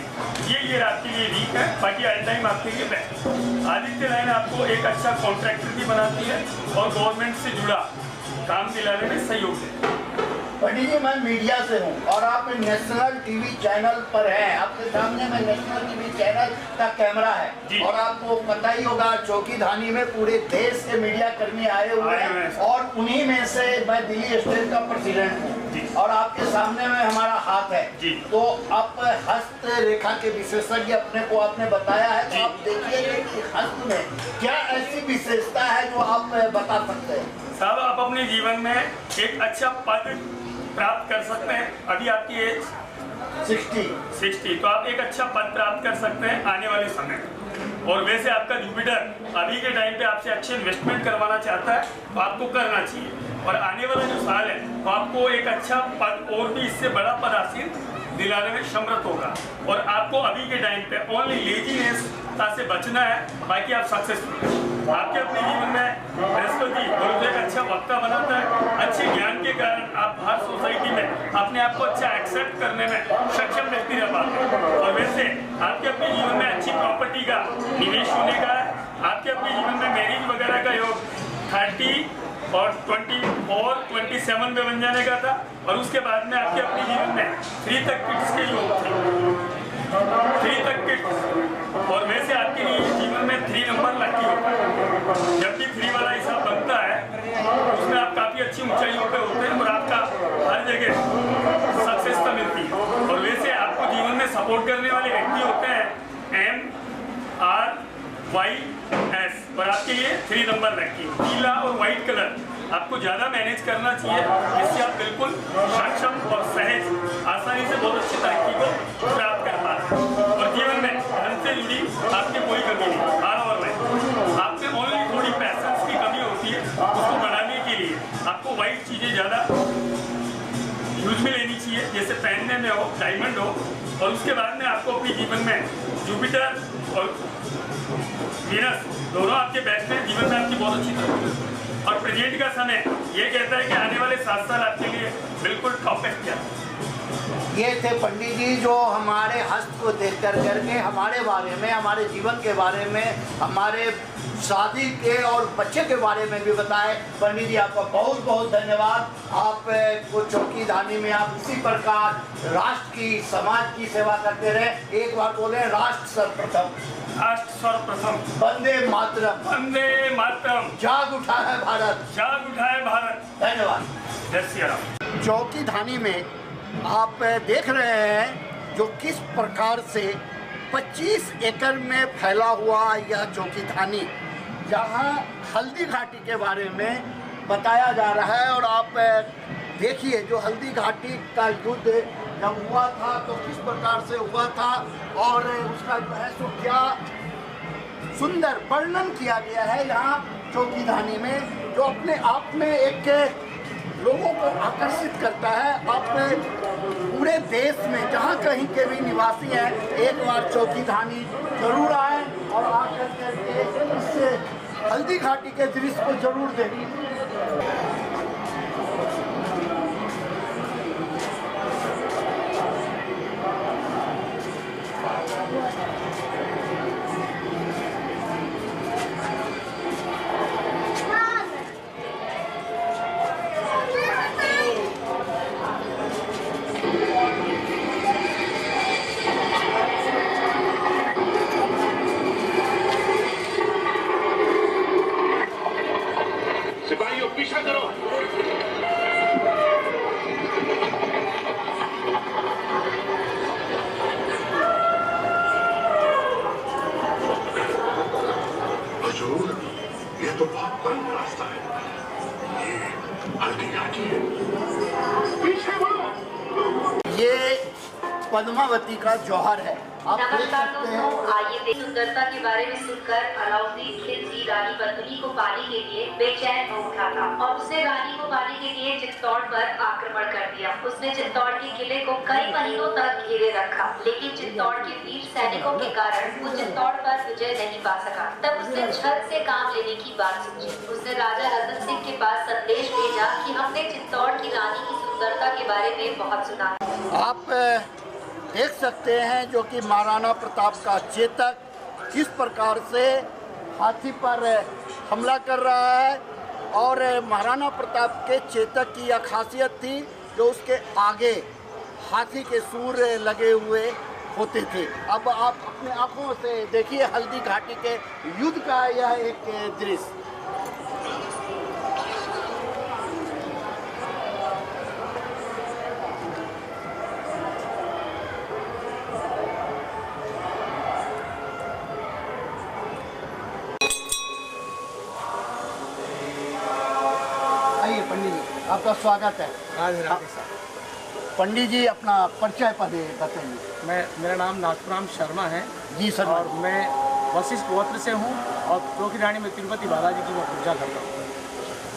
ये आपके लिए वीक है, बाकी ऑल टाइम आपके लिए बेस्ट। आदित्य लाइन आपको एक अच्छा कॉन्ट्रैक्टर भी बनाती है और गवर्नमेंट से जुड़ा काम दिलाने में सहयोग देती है। पंडित जी, मैं मीडिया से हूँ और आप नेशनल टीवी चैनल पर हैं। आपके सामने में नेशनल टीवी चैनल का कैमरा है और आपको पता ही होगा चौकीधानी में पूरे देश के मीडिया कर्मी आए हुए हैं और उन्हीं में से मैं दिल्ली स्टेट का प्रेसिडेंट हूँ और आपके सामने में हमारा हाथ है। तो आप हस्त रेखा के विशेषज्ञ अपने को आपने बताया है, तो आप देखिए कि हस्त में क्या ऐसी विशेषता है जो आप बता सकते हैं। साहब, आप अपने जीवन में एक अच्छा पद प्राप्त कर सकते हैं। अभी आपकी एज 60, तो आप एक अच्छा पद प्राप्त कर सकते हैं आने वाले समय में। और वैसे आपका जुपिटर अभी के टाइम पे आपसे अच्छे इन्वेस्टमेंट करवाना चाहता है, तो आपको करना चाहिए। और आने वाला जो साल है तो आपको एक अच्छा पद और भी इससे बड़ा पद हासिल दिलाने में समर्थ होगा। और आपको अभी के टाइम पे ओनली लेजीनेस से बचना है, बाकी आप सक्सेसफुल। आपके अपने जीवन में बृहस्पति गुरु एक अच्छा वक्ता बनाता है। अच्छे ज्ञान के कारण आप हर सोसाइटी में अपने आप को अच्छा एक्सेप्ट करने में सक्षम व्यक्ति रह पाते हैं। और वैसे आपके अपने जीवन में अच्छी प्रॉपर्टी का निवेश होने का है। आपके अपने जीवन में मैरिज वगैरह का योग 30 और 24 और 27 में बन जाने का था। और उसके बाद में आपके अपने जीवन में 3 तक किड्स के योग थे, 3 तक किड्स। और वैसे आपके लिए जीवन में 3 नंबर लकी होता है। जब भी 3 वाला हिसाब बनता है उसमें आप काफ़ी अच्छी ऊंचाइयों पे होते हैं और आपका हर जगह सक्सेस तो मिलती है। और वैसे आपको जीवन में सपोर्ट करने वाले व्यक्ति होते हैं MRYS। और आपके लिए 3 नंबर लकी, पीला और व्हाइट कलर आपको ज़्यादा मैनेज करना चाहिए, जिससे आप बिल्कुल सक्षम और सहज आसानी से बहुत अच्छी तरक्की को प्राप्त कर पाते हैं। और जीवन में धन से जुड़ी आपकी कोई कमी नहीं। और में आप में ओनली थोड़ी पैसेंस की कमी होती है, उसको बढ़ाने के लिए आपको वाइट चीज़ें ज़्यादा यूज में लेनी चाहिए, जैसे पहनने में हो, डायमंड हो। और उसके बाद में आपको अपने जीवन में जुपिटर और वीनस दोनों आपके बेस्ट हैं। जीवन में आपकी बहुत अच्छी तरक्की। और प्रेजेंट का समय ये कहता है कि आने वाले 7 साल आपके लिए बिल्कुल टॉपेस्ट क्या है। ये थे पंडित जी जो हमारे हस्त को देख करके हमारे बारे में, हमारे जीवन के बारे में, हमारे शादी के और बच्चे के बारे में भी बताए। पंडित जी आपका बहुत बहुत धन्यवाद। आप को चौकीधानी में आप इसी प्रकार राष्ट्र की, समाज की सेवा करते रहे। एक बार बोले राष्ट्र सर्वप्रथम, राष्ट्र सर्वप्रथम, वंदे मातरम, वंदे मातरम, जाग उठा है भारत, जाग उठा है भारत। धन्यवाद। जय श्री राम। चौकीधानी में आप देख रहे हैं जो किस प्रकार से 25 एकड़ में फैला हुआ यह चौकीधानी, जहां हल्दी घाटी के बारे में बताया जा रहा है। और आप देखिए जो हल्दी घाटी का युद्ध जब हुआ था तो किस प्रकार से हुआ था और उसका जो है सो क्या सुंदर वर्णन किया गया है यहाँ चौकीधानी में, जो अपने आप में एक लोगों को आकर्षित करता है। आप पूरे देश में जहाँ कहीं के भी निवासी हैं, एक बार चौकीधानी जरूर आए और आकर करके इस हल्दी घाटी के दृश्य को जरूर देखें। सिपाहियों पीछा करो। हुजूर, ये तो बहुत बंद रास्ता है। ये हल्दी घाटी है। पीछे बढ़ो। ये पद्मावती का जौहर है। आप देख नमस्कार सकते हैं। दोस्तों, आइए सुंदरता के बारे में सुनकर अलाउद्दीन खिलजी रानी पद्मिनी को पाने के लिए बेचैन हो उठा था और उसने रानी को पाने के लिए चित्तौड़ पर आक्रमण कर दिया। उसने चित्तौड़ के किले को कई महीनों तक घेरे रखा, लेकिन चित्तौड़ के वीर सैनिकों के कारण वो चित्तौड़ पर विजय नहीं पा सका। तब उसने झट से काम लेने की बात सोची। उसने राजा रतन सिंह के पास संदेश भेजा कि हमने चित्तौड़ की रानी की सुंदरता के बारे में बहुत सुना। आप देख सकते हैं जो कि महाराणा प्रताप का चेतक किस प्रकार से हाथी पर हमला कर रहा है। और महाराणा प्रताप के चेतक की यह खासियत थी जो उसके आगे हाथी के सूर लगे हुए होते थे। अब आप अपने आंखों से देखिए हल्दी घाटी के युद्ध का यह एक दृश्य। आइए पंडित जी, आपका स्वागत है। पंडित जी अपना परिचय बताइए। मेरा नाम नाथुराम शर्मा है जी सर। और मैं वशिष्ठ गोत्र से हूँ और चौकी रानी में तिरुपति बालाजी की मैं पूजा करता हूँ,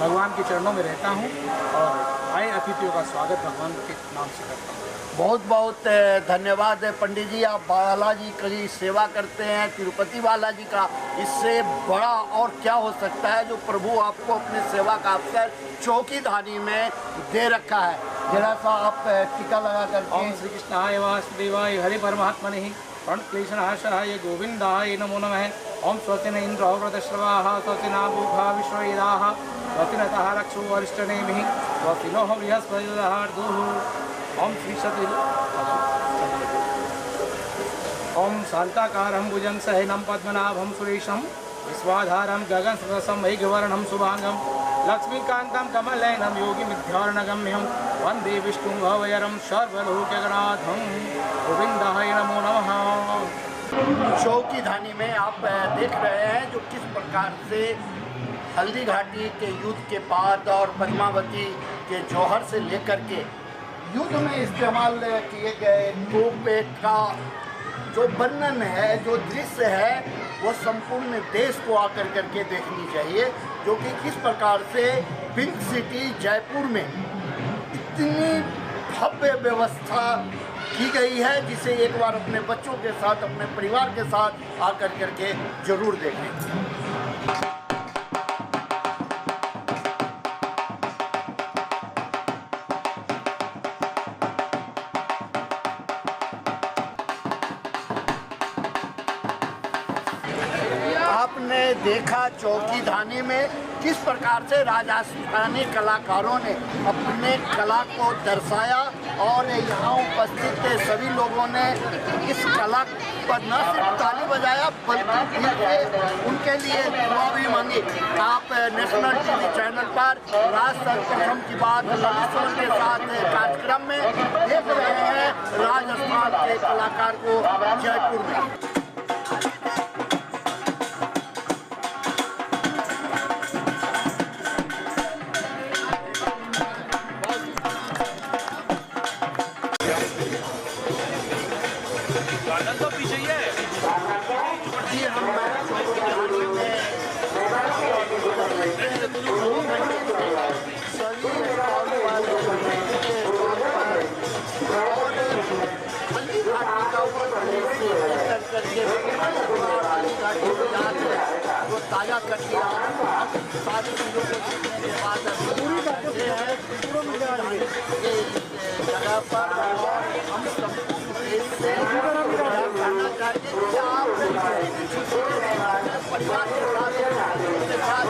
भगवान के चरणों में रहता हूँ और आए अतिथियों का स्वागत भगवान के नाम से करता हूँ। बहुत बहुत धन्यवाद है पंडित जी, आप बालाजी की सेवा करते हैं, तिरुपति बालाजी का। इससे बड़ा और क्या हो सकता है जो प्रभु आपको अपने सेवा का अवसर चौकीधानी में दे रखा है। जरा सा आप टीका लगा करके। ओम श्री कृष्णाय वासुदेवाय हरि परमात्मने प्रणक्लेशनाशाय गोविंदाय नमो नमः। ओम स्वस्ति न इंद्रो वृतश्रवाः स्वस्ति न पूषा विश्ववेदाः स्वस्ति नः रक्षो वरिष्ठनेमिः स्वस्ति नः बृहस्पतिर्दधातुः। ओम श्री सती ओम शांताकारं भुजगशयनं पद्मनाभं सुरेशं विश्वाधारं गगनसदृशं मेघवर्णं शुभांगं लक्ष्मीकान्तं कमलनयनं योगिमिध्यार्णगम्यं वन्दे विष्णुं भवयरं सर्वलोकनाथं गोविन्दाय नमो नमः। चौकीधानी में आप देख रहे हैं जो किस प्रकार से हल्दी घाटी के युद्ध के बाद और पद्मावती के जौहर से लेकर के युद्ध में इस्तेमाल किए गए तोप का जो वर्णन है, जो दृश्य है, वो संपूर्ण देश को आकर करके देखनी चाहिए। जो कि किस प्रकार से पिंक सिटी जयपुर में इतनी भव्य व्यवस्था की गई है, जिसे एक बार अपने बच्चों के साथ, अपने परिवार के साथ आकर करके जरूर देखें। आपने देखा चौकीधानी में किस प्रकार से राजस्थानी कलाकारों ने अपने कला को दर्शाया और यहाँ उपस्थित सभी लोगों ने इस कला पर न सिर्फ ताली बजाया बल्कि दिल से उनके लिए दुआ भी मांगी। आप नेशनल टीवी चैनल पर राज सर्वप्रथम की बात ललित के साथ कार्यक्रम में देख रहे हैं राजस्थान के कलाकार को जयपुर में। ताजा कर दिया सारी चीज़ों को देखने के बाद जगह पर हम सब इससे करना चाहिए कि आप परिवार के साथ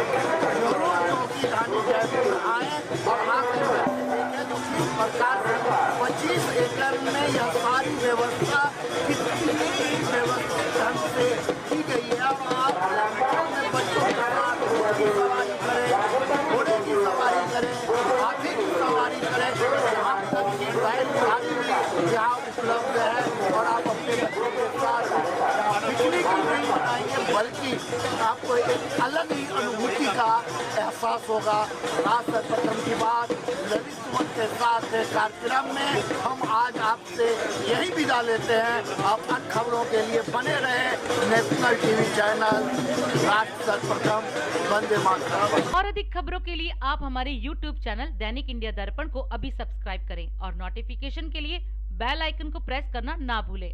जरूर चौकीधानी जयपुर आए और आकर देखें तो किस प्रकार से 25 एकड़ में यह सारी व्यवस्था कितनी व्यवस्थित ढंग से की गई है। अब आप अपने बच्चों के साथ सवारी करें, घोड़े की सवारी करें, हाथी की सवारी करें, यहाँ तक की बैलगाड़ी भी यहाँ उपलब्ध है और आप अपने बच्चों के साथ बिजली की नहीं बनाएंगे बल्कि आपको एक अलग ही अनुभूति का एहसास होगा। राज सर्वप्रथम की बात ललित सुमन के साथ कार्यक्रम में हम आज आपसे यही विदा लेते हैं। आप अन्य खबरों के लिए बने रहे नेशनल टीवी चैनल राज सर्वप्रथम। वंदे मातरम। और अधिक खबरों के लिए आप हमारे YouTube चैनल दैनिक इंडिया दर्पण को अभी सब्सक्राइब करें और नोटिफिकेशन के लिए बेल आइकन को प्रेस करना ना भूलें।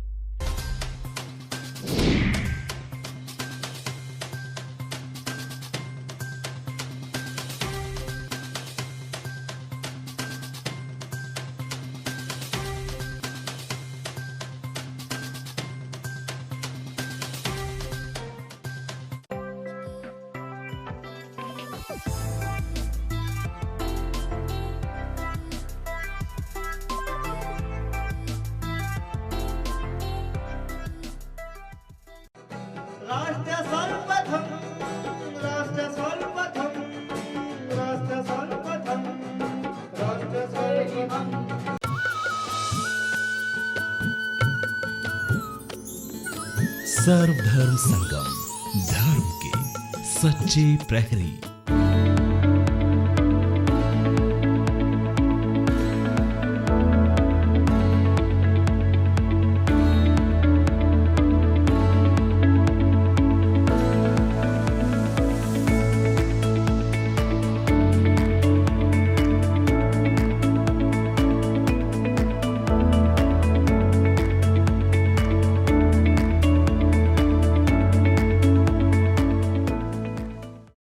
राष्ट्र सर्वप्रथम राष्ट्र सर्वप्रथम राष्ट्र सर्वप्रथम राष्ट्र सर्वप्रथम। सर्वधर्म संगम, धर्म के सच्चे प्रहरी।